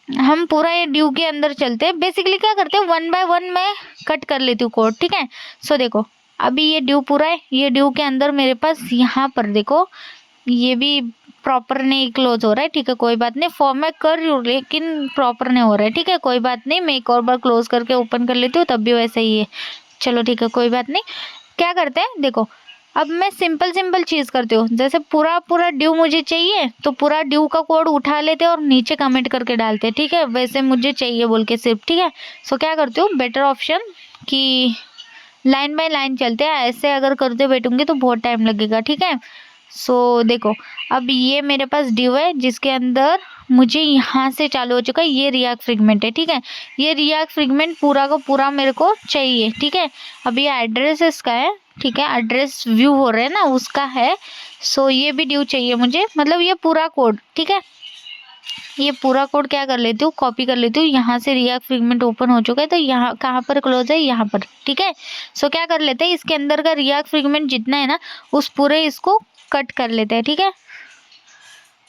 हम पूरा ये ड्यू के अंदर चलते हैं। बेसिकली क्या करते हैं, 1 बाय 1 मैं कट कर लेती हूँ कोड, ठीक है। सो देखो अभी ये ड्यू पूरा है, ये ड्यू के अंदर मेरे पास यहाँ पर देखो ये भी प्रॉपर नहीं क्लोज हो रहा है, ठीक है, कोई बात नहीं। फॉर्मेट कर रही हूँ लेकिन प्रॉपर नहीं हो रहा है, ठीक है, कोई बात नहीं। मैं एक और बार क्लोज करके ओपन कर लेती हूँ तब भी वैसा ही है, चलो ठीक है, कोई बात नहीं। क्या करते हैं देखो, अब मैं सिंपल चीज़ करती हूँ। जैसे पूरा ड्यू मुझे चाहिए तो पूरा ड्यू का कोड उठा लेते हैं और नीचे कमेंट करके डालते हैं, ठीक है, वैसे मुझे चाहिए बोल के सिर्फ, ठीक है। सो क्या करती हूँ, बेटर ऑप्शन कि लाइन बाय लाइन चलते हैं, ऐसे अगर करते बैठूंगी तो बहुत टाइम लगेगा, ठीक है। सो देखो अब ये मेरे पास ड्यू है जिसके अंदर मुझे यहाँ से चालू हो चुका है, ये रिएक्ट फ्रेगमेंट है, ठीक है। ये रिएक्ट फ्रेगमेंट पूरा का पूरा मेरे को चाहिए, ठीक है। अब ये एड्रेस इसका है, ठीक है, एड्रेस व्यू हो रहे हैं ना उसका है। सो ये भी ड्यू चाहिए मुझे, मतलब ये पूरा कोड, ठीक है। ये पूरा कोड क्या कर लेती हूँ, कॉपी कर लेती हूँ। यहाँ से रिएक्ट फ्रेगमेंट ओपन हो चुका है तो यहाँ कहाँ पर क्लोज है, यहाँ पर, ठीक है। सो क्या कर लेते हैं, इसके अंदर का रिएक्ट फ्रेगमेंट जितना है ना उस पूरे इसको कट कर लेते हैं, ठीक है।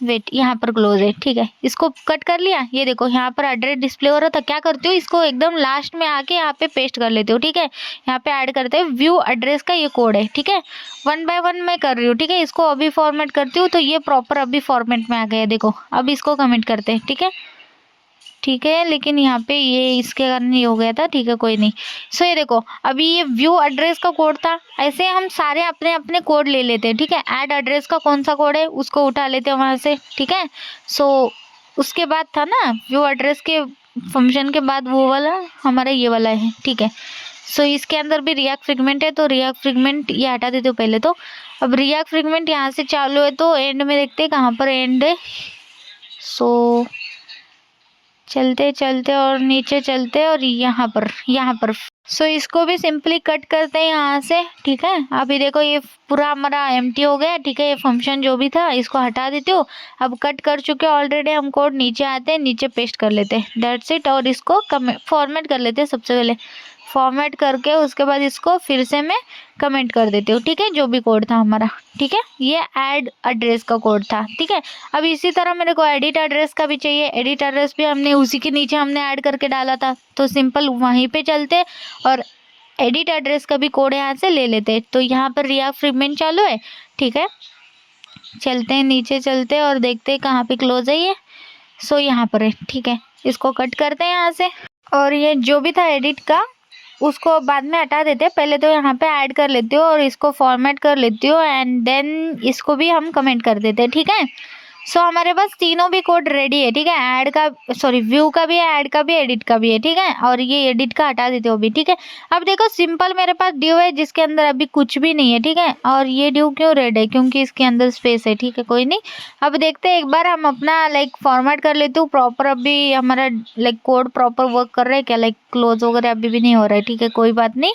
वेट, यहाँ पर क्लोज है, ठीक है, इसको कट कर लिया। ये देखो यहाँ पर एड्रेस डिस्प्ले हो रहा था, क्या करती हूँ इसको एकदम लास्ट में आके यहाँ पे पेस्ट कर लेती हूँ, ठीक है। यहाँ पे ऐड करते हैं व्यू एड्रेस का ये कोड है, ठीक है। 1 बाय 1 मैं कर रही हूँ, ठीक है। इसको अभी फॉर्मेट करती हूँ तो ये प्रॉपर अभी फॉर्मेट में आ गया, देखो। अब इसको कमेंट करते हैं, ठीक है, ठीक है, लेकिन यहाँ पे ये इसके कारण ही हो गया था, ठीक है, कोई नहीं। सो ये देखो अभी ये व्यू एड्रेस का कोड था, ऐसे हम सारे अपने अपने कोड ले लेते हैं, ठीक है। ऐड एड्रेस का कौन सा कोड है उसको उठा लेते हैं वहाँ से, ठीक है। सो उसके बाद था ना व्यू एड्रेस के फंक्शन के बाद वो वाला हमारा ये वाला है, ठीक है। सो इसके अंदर भी रिएक्ट फ्रेगमेंट है तो रिएक्ट फ्रेगमेंट ये हटा देते हो पहले तो। अब रिएक्ट फ्रेगमेंट यहाँ से चालू है तो एंड में देखते हैं कहाँ पर एंड है। सो चलते चलते और नीचे चलते और यहाँ पर सो इसको भी सिंपली कट करते हैं यहाँ से, ठीक है। अभी देखो ये पूरा हमारा एम्प्टी हो गया, ठीक है। ये फंक्शन जो भी था इसको हटा देते हो। अब कट कर चुके ऑलरेडी हम कोड, नीचे आते हैं, नीचे पेस्ट कर लेते हैं, दैट्स इट। और इसको फॉर्मेट कर लेते हैं, सबसे पहले फॉर्मेट करके उसके बाद इसको फिर से मैं कमेंट कर देती हूँ, ठीक है, जो भी कोड था हमारा, ठीक है। ये ऐड एड्रेस का कोड था, ठीक है। अब इसी तरह मेरे को एडिट एड्रेस का भी चाहिए। एडिट एड्रेस भी हमने उसी के नीचे हमने ऐड करके डाला था तो सिंपल वहीं पे चलते और एडिट एड्रेस का भी कोड यहाँ से ले लेते। तो यहाँ पर रिएक्ट फ्रेगमेंट चालू है, ठीक है। चलते हैं नीचे चलते और देखते हैं कहाँ पे क्लोज है ये। सो यहाँ पर है, ठीक है। इसको कट करते हैं यहाँ से और ये जो भी था एडिट का उसको बाद में हटा देते हैं। पहले तो यहाँ पे ऐड कर लेती हूँ और इसको फॉर्मेट कर लेती हूँ एंड देन इसको भी हम कमेंट कर देते हैं, ठीक है। सो हमारे पास तीनों भी कोड रेडी है, ठीक है। ऐड का सॉरी व्यू का भी है, ऐड का भी, एडिट का भी है, ठीक है। और ये एडिट का हटा देते हो भी, ठीक है। अब देखो सिंपल मेरे पास ड्यू है जिसके अंदर अभी कुछ भी नहीं है, ठीक है। और ये ड्यू क्यों रेड है? क्योंकि इसके अंदर स्पेस है, ठीक है, कोई नहीं। अब देखते हैं एक बार हम अपना लाइक फॉर्मेट कर लेते हूँ प्रॉपर। अभी हमारा लाइक कोड प्रॉपर वर्क कर रहा है क्या? लाइक क्लोज वगैरह अभी भी नहीं हो रहा है, ठीक है, कोई बात नहीं।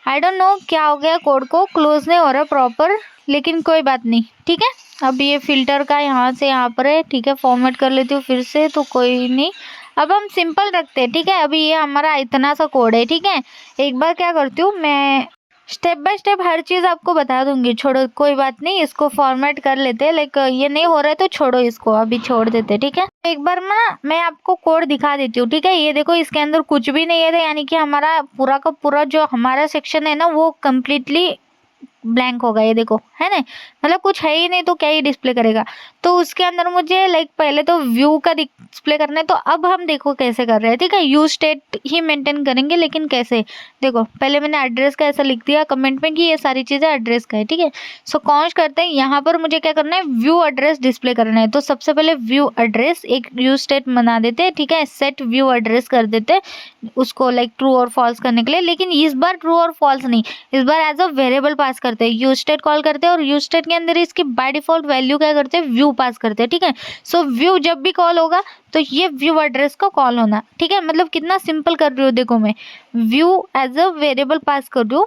आई डोंट नो क्या हो गया, कोड को क्लोज नहीं हो रहा प्रॉपर, लेकिन कोई बात नहीं, ठीक है। अब ये फिल्टर का यहाँ से यहाँ पर है, ठीक है। फॉर्मेट कर लेती हूँ फिर से, तो कोई नहीं। अब हम सिंपल रखते हैं, ठीक है। अभी ये हमारा इतना सा कोड है, ठीक है। एक बार क्या करती हूँ मैं, स्टेप बाय स्टेप हर चीज़ आपको बता दूंगी। छोड़ो कोई बात नहीं, इसको फॉर्मेट कर लेते हैं। लाइक ये नहीं हो रहा है तो छोड़ो, इसको अभी छोड़ देते हैं, ठीक है। एक बार मैं आपको कोड दिखा देती हूँ, ठीक है। ये देखो इसके अंदर कुछ भी नहीं है, यानी कि हमारा पूरा का पूरा जो हमारा सेक्शन है ना वो कम्प्लीटली ब्लैंक होगा। ये देखो है ना, मतलब कुछ है ही नहीं तो क्या ही डिस्प्ले करेगा। तो उसके अंदर मुझे लाइक पहले तो व्यू का डिस्प्ले करना है। तो अब हम देखो कैसे कर रहे हैं, ठीक है। यूज स्टेट ही मेंटेन करेंगे, लेकिन कैसे देखो, पहले मैंने एड्रेस का ऐसा लिख दिया कमेंट में कि ये सारी चीजें एड्रेस का है, ठीक है। सो कॉन्स करते हैं, यहाँ पर मुझे क्या करना है, व्यू एड्रेस डिस्प्ले करना है। तो सबसे पहले व्यू एड्रेस एक यूज स्टेट बना देते हैं, ठीक है। सेट व्यू एड्रेस कर देते हैं उसको लाइक ट्रू और फॉल्स करने के लिए, लेकिन इस बार ट्रू और फॉल्स नहीं, इस बार एज अ वेरिएबल पास करते हैं। यूज स्टेट कॉल करते हैं और यूज स्टेट के अंदर इसकी बाय डिफॉल्ट वैल्यू क्या करते हैं, व्यू पास करते हैं, ठीक है। सो व्यू जब भी कॉल होगा तो ये व्यू एड्रेस का कॉल होना, ठीक है। मतलब कितना सिंपल कर रही हूँ देखो, मैं view as a variable pass कर दूँ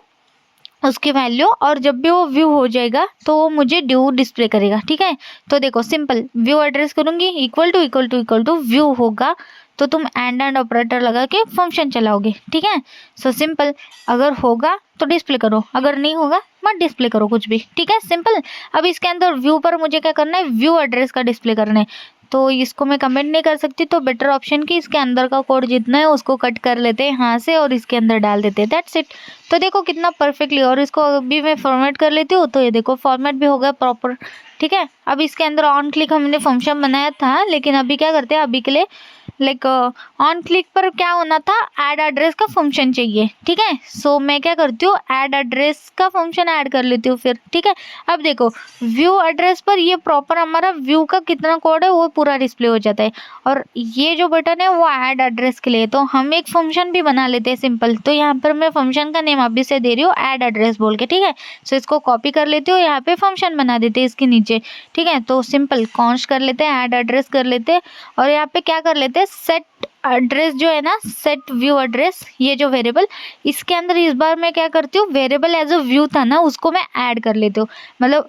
उसकी वैल्यू, और जब भी वो व्यू हो जाएगा तो वो मुझे ड्यू डिस्प्ले करेगा, ठीक है। तो देखो सिंपल व्यू एड्रेस करूंगी equal to equal to equal to view होगा तो तुम एंड ऑपरेटर लगा के फंक्शन चलाओगे, ठीक है। सो सिंपल, अगर होगा तो डिस्प्ले करो, अगर नहीं होगा मत डिस्प्ले करो कुछ भी, ठीक है, सिंपल। अब इसके अंदर व्यू पर मुझे क्या करना है, व्यू एड्रेस का डिस्प्ले करना है। तो इसको मैं कमेंट नहीं कर सकती, तो बेटर ऑप्शन की इसके अंदर का कोड जितना है उसको कट कर लेते हैं यहाँ से और इसके अंदर डाल देते हैं, दैट्स इट। तो देखो कितना परफेक्टली, और इसको अभी मैं फॉर्मेट कर लेती हूँ तो ये देखो फॉर्मेट भी हो गया प्रॉपर, ठीक है। अब इसके अंदर ऑन क्लिक हमने फंक्शन बनाया था, लेकिन अभी क्या करते हैं, अभी के लिए लाइक ऑन क्लिक पर क्या होना था, ऐड एड्रेस का फंक्शन चाहिए, ठीक है। सो मैं क्या करती हूँ, ऐड एड्रेस का फंक्शन ऐड कर लेती हूँ फिर, ठीक है। अब देखो व्यू एड्रेस पर ये प्रॉपर हमारा व्यू का कितना कोड है वो पूरा डिस्प्ले हो जाता है, और ये जो बटन है वो ऐड एड्रेस के लिए। तो हम एक फंक्शन भी बना लेते हैं सिंपल। तो यहाँ पर मैं फंक्शन का नेम अभी से दे रही हूँ ऐड एड्रेस बोल के, ठीक है। सो इसको कॉपी कर लेती हूँ, यहाँ पे फंक्शन बना देते हैं इसके नीचे, ठीक है। तो सिंपल कॉन्स्ट कर लेते हैं, ऐड एड्रेस कर लेते हैं, और यहाँ पे क्या कर लेते हैं, सेट एड्रेस जो है ना, सेट व्यू एड्रेस, ये जो वेरिएबल, इसके अंदर इस बार मैं क्या करती हूँ, वेरिएबल एज अ व्यू था ना उसको मैं ऐड कर लेती हूँ। मतलब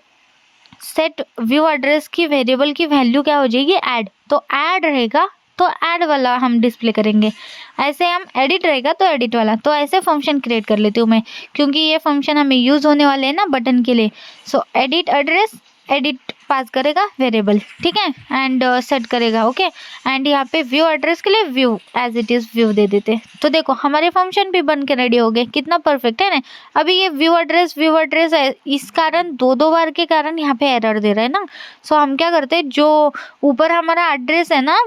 सेट व्यू एड्रेस की वेरिएबल की वैल्यू क्या हो जाएगी, ऐड। तो ऐड रहेगा तो ऐड वाला हम डिस्प्ले करेंगे, ऐसे हम एडिट रहेगा तो एडिट वाला। तो ऐसे फंक्शन क्रिएट कर लेती हूँ मैं, क्योंकि ये फंक्शन हमें यूज होने वाले हैं ना बटन के लिए। So edit address, edit pass करेगा वेरिएबल, ठीक है, एंड सेट करेगा, ओके। एंड यहाँ पे व्यू एड्रेस के लिए view as it is view दे देते। तो देखो हमारे फंक्शन भी बन के रेडी हो गए, कितना परफेक्ट है ना। अभी ये व्यू एड्रेस है, इस कारण दो बार के कारण यहाँ पे एरर दे रहा है ना। सो हम क्या करते हैं, जो ऊपर हमारा एड्रेस है ना,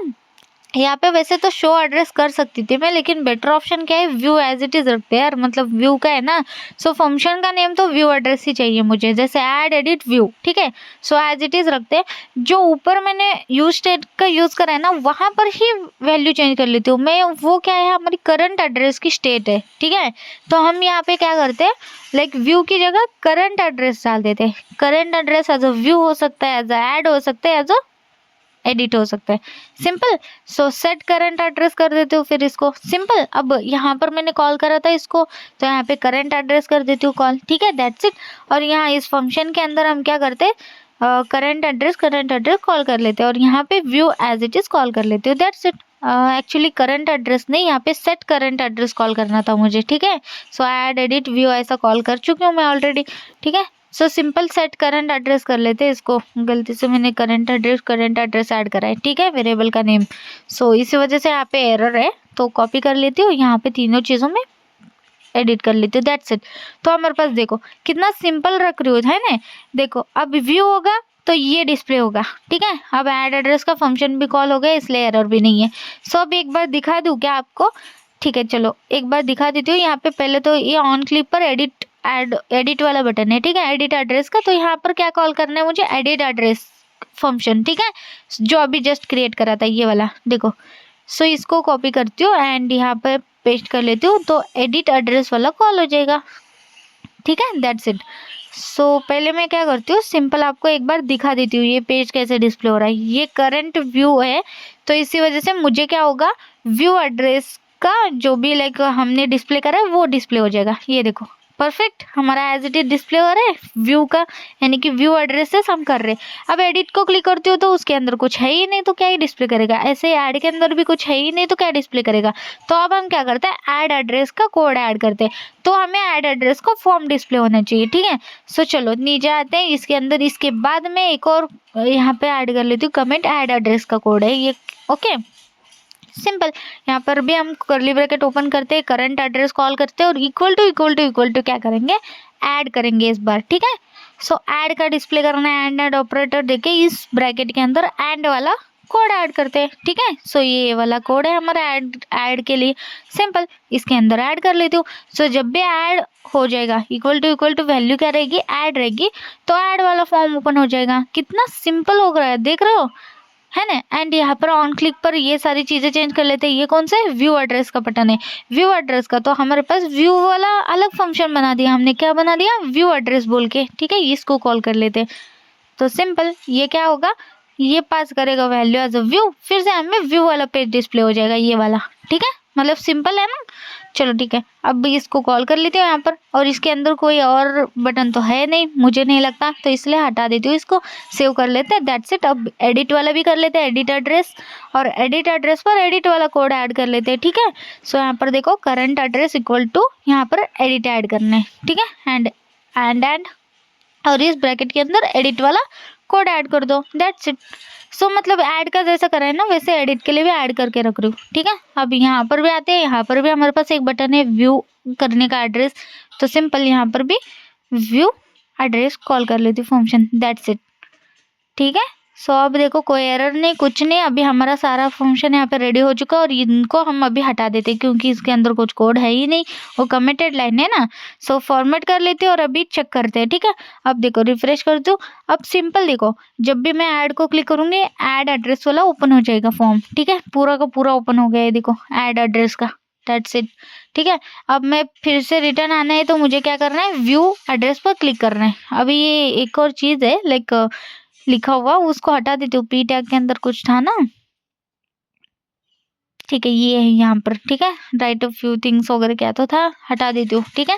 यहाँ पे वैसे तो शो एड्रेस कर सकती थी मैं, लेकिन बेटर ऑप्शन क्या है, व्यू एज इट इज रखते हैं यार, मतलब व्यू का है ना। सो फंक्शन का नेम तो व्यू एड्रेस ही चाहिए मुझे, जैसे ऐड एडिट व्यू, ठीक है। सो एज इट इज रखते हैं, जो ऊपर मैंने यूज स्टेट का यूज करा है ना वहाँ पर ही वैल्यू चेंज कर लेती हूँ मैं। वो क्या है, हमारी करंट एड्रेस की स्टेट है, ठीक है। तो हम यहाँ पे क्या करते हैं, लाइक व्यू की जगह करंट एड्रेस डाल देते हैं। Current address as a view हो सकता है, एज अ ऐड हो सकता है, एज अ एडिट हो सकता है, सिंपल। सो सेट करंट एड्रेस कर देते हो फिर इसको, सिंपल। अब यहाँ पर मैंने कॉल करा था इसको, तो यहाँ पे करंट एड्रेस कर देती हूँ कॉल, ठीक है, दैट्स इट। और यहाँ इस फंक्शन के अंदर हम क्या करते हैं, करंट एड्रेस कॉल कर लेते हैं, और यहाँ पे view as it is call कर लेते हो, that's it. Actually current address नहीं, यहाँ पे सेट करंट एड्रेस कॉल करना था मुझे, ठीक है। सो ऐड एडिट व्यू ऐसा कॉल कर चुकी हूँ मैं ऑलरेडी, ठीक है। So simple set current address कर लेते हैं इसको, गलती से मैंने करंट एड्रेस ऐड करा है, ठीक है, वेरिएबल का नेम। सो इसी वजह से यहाँ पे एरर है, तो कॉपी कर लेती हूँ, यहाँ पे तीनों चीज़ों में एडिट कर लेती हूँ, दैट्स इट। तो हमारे पास देखो कितना सिंपल रख रही हूँ, है ना। देखो अब व्यू होगा तो ये डिस्प्ले होगा। ठीक है, अब ऐड एड्रेस का फंक्शन भी कॉल हो गया, इसलिए एरर भी नहीं है। सो अब एक बार दिखा दूँ क्या आपको? ठीक है, चलो एक बार दिखा देती हूँ। यहाँ पे पहले तो ये ऑन क्लिक पर एडिट वाला बटन है। ठीक है, एडिट एड्रेस का। तो यहाँ पर क्या कॉल करना है मुझे? Edit address function. ठीक है, जो अभी जस्ट क्रिएट करा था ये वाला, देखो। सो इसको कॉपी करती हूँ एंड यहाँ पे पेस्ट कर लेती हूँ, तो एडिट एड्रेस वाला कॉल हो जाएगा। ठीक है, दैट्स इट। सो पहले मैं क्या करती हूँ, सिंपल आपको एक बार दिखा देती हूँ ये पेज कैसे डिस्प्ले हो रहा है। ये करंट व्यू है, तो इसी वजह से मुझे क्या होगा, व्यू एड्रेस का जो भी लाइक हमने डिस्प्ले करा है वो डिस्प्ले हो जाएगा। ये देखो परफेक्ट हमारा एज इट इज डिस्प्ले हो रहा है व्यू का, यानी कि व्यू एड्रेसेस हम कर रहे हैं। अब एडिट को क्लिक करती हूँ तो उसके अंदर कुछ है ही नहीं, तो क्या ही डिस्प्ले करेगा। ऐसे ही ऐड के अंदर भी कुछ है ही नहीं, तो क्या डिस्प्ले करेगा। तो अब हम क्या करते हैं, ऐड एड्रेस का कोड ऐड करते हैं, तो हमें ऐड एड्रेस को फॉर्म डिस्प्ले होना चाहिए। ठीक है, सो चलो नीचे आते हैं इसके अंदर। इसके बाद में एक और यहाँ पे ऐड कर लेती हूँ कमेंट, ऐड एड्रेस का कोड है ये। Okay, simple. यहाँ पर भी हम कर्ली ब्रैकेट ओपन करते हैं, करंट एड्रेस कॉल करते हैं और इक्वल टू क्या करेंगे, ऐड करेंगे इस बार। ठीक है, सो ऐड का डिस्प्ले करना है, एंड ऑपरेटर देके इस ब्रैकेट के अंदर एंड वाला कोड ऐड करते हैं। ठीक है, सो ये वाला कोड है हमारा ऐड के लिए। सिंपल, इसके अंदर ऐड कर लेती हूँ। सो जब भी ऐड हो जाएगा, इक्वल टू वैल्यू क्या रहेगी, ऐड रहेगी, तो ऐड वाला फॉर्म ओपन हो जाएगा। कितना सिंपल हो रहा है, देख रहे हो, है ना। एंड यहाँ पर ऑन क्लिक पर ये सारी चीजें चेंज कर लेते हैं। ये कौन सा है, व्यू एड्रेस का बटन है। व्यू एड्रेस का तो हमारे पास व्यू वाला अलग फंक्शन बना दिया हमने। क्या बना दिया, व्यू एड्रेस बोल के। ठीक है, इसको कॉल कर लेते हैं। तो सिंपल, ये क्या होगा, ये पास करेगा वैल्यू एज अ व्यू, फिर से हमें व्यू वाला पेज डिस्प्ले हो जाएगा, ये वाला। ठीक है, मतलब सिंपल है ना। चलो ठीक है, अब इसको कॉल कर लेती हूँ यहाँ पर। और इसके अंदर कोई और बटन तो है नहीं, मुझे नहीं लगता, तो इसलिए हटा देती हूँ इसको। सेव कर लेते हैं, दैट्स इट। अब एडिट वाला भी कर लेते हैं, एडिट एड्रेस, और एडिट एड्रेस पर एडिट वाला कोड ऐड कर लेते हैं। ठीक है, सो यहाँ पर देखो करंट एड्रेस इक्वल टू यहाँ पर एडिट ऐड करना है। ठीक है, एंड और इस ब्रैकेट के अंदर एडिट वाला कोड ऐड कर दो, दैट्स इट। सो मतलब ऐड का जैसा करा है ना, वैसे एडिट के लिए भी ऐड करके रख रही हूँ। ठीक है, अब यहाँ पर भी आते हैं। यहाँ पर भी हमारे पास एक बटन है व्यू करने का एड्रेस, तो सिंपल यहाँ पर भी व्यू एड्रेस कॉल कर लेती हूँ फंक्शन, दैट्स इट। ठीक है, सो अब देखो कोई एरर नहीं, कुछ नहीं। अभी हमारा सारा फंक्शन यहाँ पे रेडी हो चुका है, और इनको हम अभी हटा देते हैं क्योंकि इसके अंदर कुछ कोड है ही नहीं, वो कमिटेड लाइन है ना। सो फॉर्मेट कर लेते हैं और अभी चेक करते हैं। ठीक है, अब देखो रिफ्रेश कर दो। अब सिंपल देखो, जब भी मैं ऐड को क्लिक करूंगी, ऐड एड्रेस वाला ओपन हो जाएगा फॉर्म। ठीक है, पूरा का पूरा ओपन हो गया है, देखो ऐड एड्रेस का, दैट्स इट। ठीक है, अब मैं फिर से रिटर्न आना है, तो मुझे क्या करना है, व्यू एड्रेस पर क्लिक करना है। अभी ये एक और चीज है लाइक लिखा हुआ, उसको हटा देती हूँ। पी टैग के अंदर कुछ था ना, ठीक है, ये है यहाँ पर। ठीक है, राइट अ फ्यू थिंग्स वगैरह क्या तो था, हटा देती हूँ। ठीक है,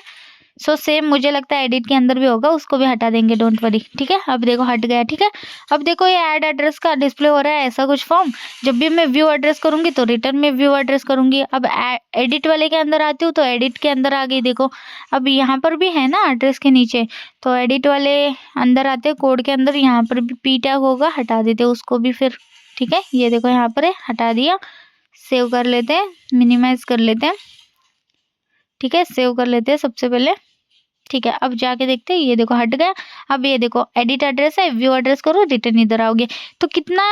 सो सेम मुझे लगता है एडिट के अंदर भी होगा, उसको भी हटा देंगे, डोंट वरी। ठीक है, अब देखो हट गया। ठीक है, अब देखो ये ऐड एड्रेस का डिस्प्ले हो रहा है ऐसा कुछ फॉर्म। जब भी मैं व्यू एड्रेस करूंगी तो रिटर्न में व्यू एड्रेस करूंगी। अब एडिट वाले के अंदर आती हूँ तो एडिट के अंदर आ गई, देखो। अब यहाँ पर भी है ना एड्रेस के नीचे, तो एडिट वाले अंदर आते हैं, कोड के अंदर यहाँ पर भी पी टैग होगा, हटा देते हैं उसको भी फिर। ठीक है, ये देखो यहाँ पर है, हटा दिया। सेव कर लेते हैं, मिनिमाइज कर लेते हैं। ठीक है, सेव कर लेते हैं सबसे पहले। ठीक है, अब जाके देखते हैं, ये देखो हट गया। अब ये देखो एडिट एड्रेस है, व्यू एड्रेस करो, रिटर्न इधर आओगे। तो कितना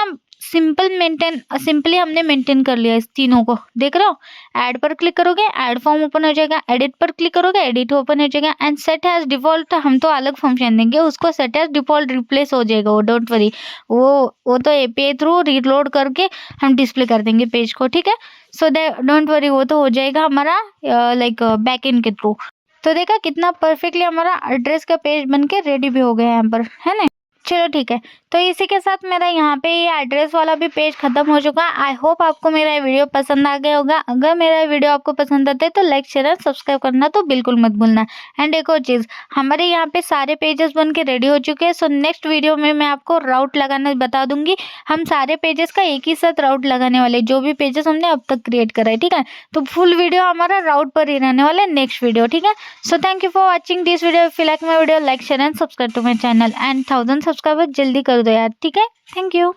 सिंपली हमने मेंटेन कर लिया इस तीनों को, देख रहे हो। ऐड पर क्लिक करोगे, ऐड फॉर्म ओपन हो जाएगा। एडिट पर क्लिक करोगे, एडिट ओपन हो जाएगा। एंड सेट एज डिफॉल्ट हम तो अलग फंक्शन देंगे उसको, सेट एज डिफॉल्ट रिप्लेस हो जाएगा वो, डोंट वरी। वो तो एपीआई थ्रू रीलोड करके हम डिस्प्ले कर देंगे पेज को। ठीक है, सो डोंट वरी, वो तो हो जाएगा हमारा लाइक बैकएंड के थ्रू। तो देखा कितना परफेक्टली हमारा एड्रेस का पेज बनके रेडी भी हो गया यहाँ पर, है ना। चलो ठीक है, तो इसी के साथ मेरा यहाँ पे ये एड्रेस वाला भी पेज खत्म हो चुका है। आई होप आपको मेरा वीडियो पसंद आ गया होगा। अगर मेरा वीडियो आपको पसंद आता है तो लाइक शेयर और सब्सक्राइब करना तो बिल्कुल मत भूलना। एंड एक और चीज़, हमारे यहाँ पे सारे पेजेस बन के रेडी हो चुके हैं। सो नेक्स्ट वीडियो में मैं आपको राउट लगाना बता दूंगी। हम सारे पेजेस का एक ही साथ राउट लगाने वाले, जो भी पेजेस हमने अब तक क्रिएट करा है। ठीक है, तो फुल वीडियो हमारा राउट पर ही रहने वाला है नेक्स्ट वीडियो। ठीक है, so thank you for watching this video. If you like my video, like share and subscribe to my channel. And 1000 subscriber जल्दी कर दो यार, ठीक है। Thank you.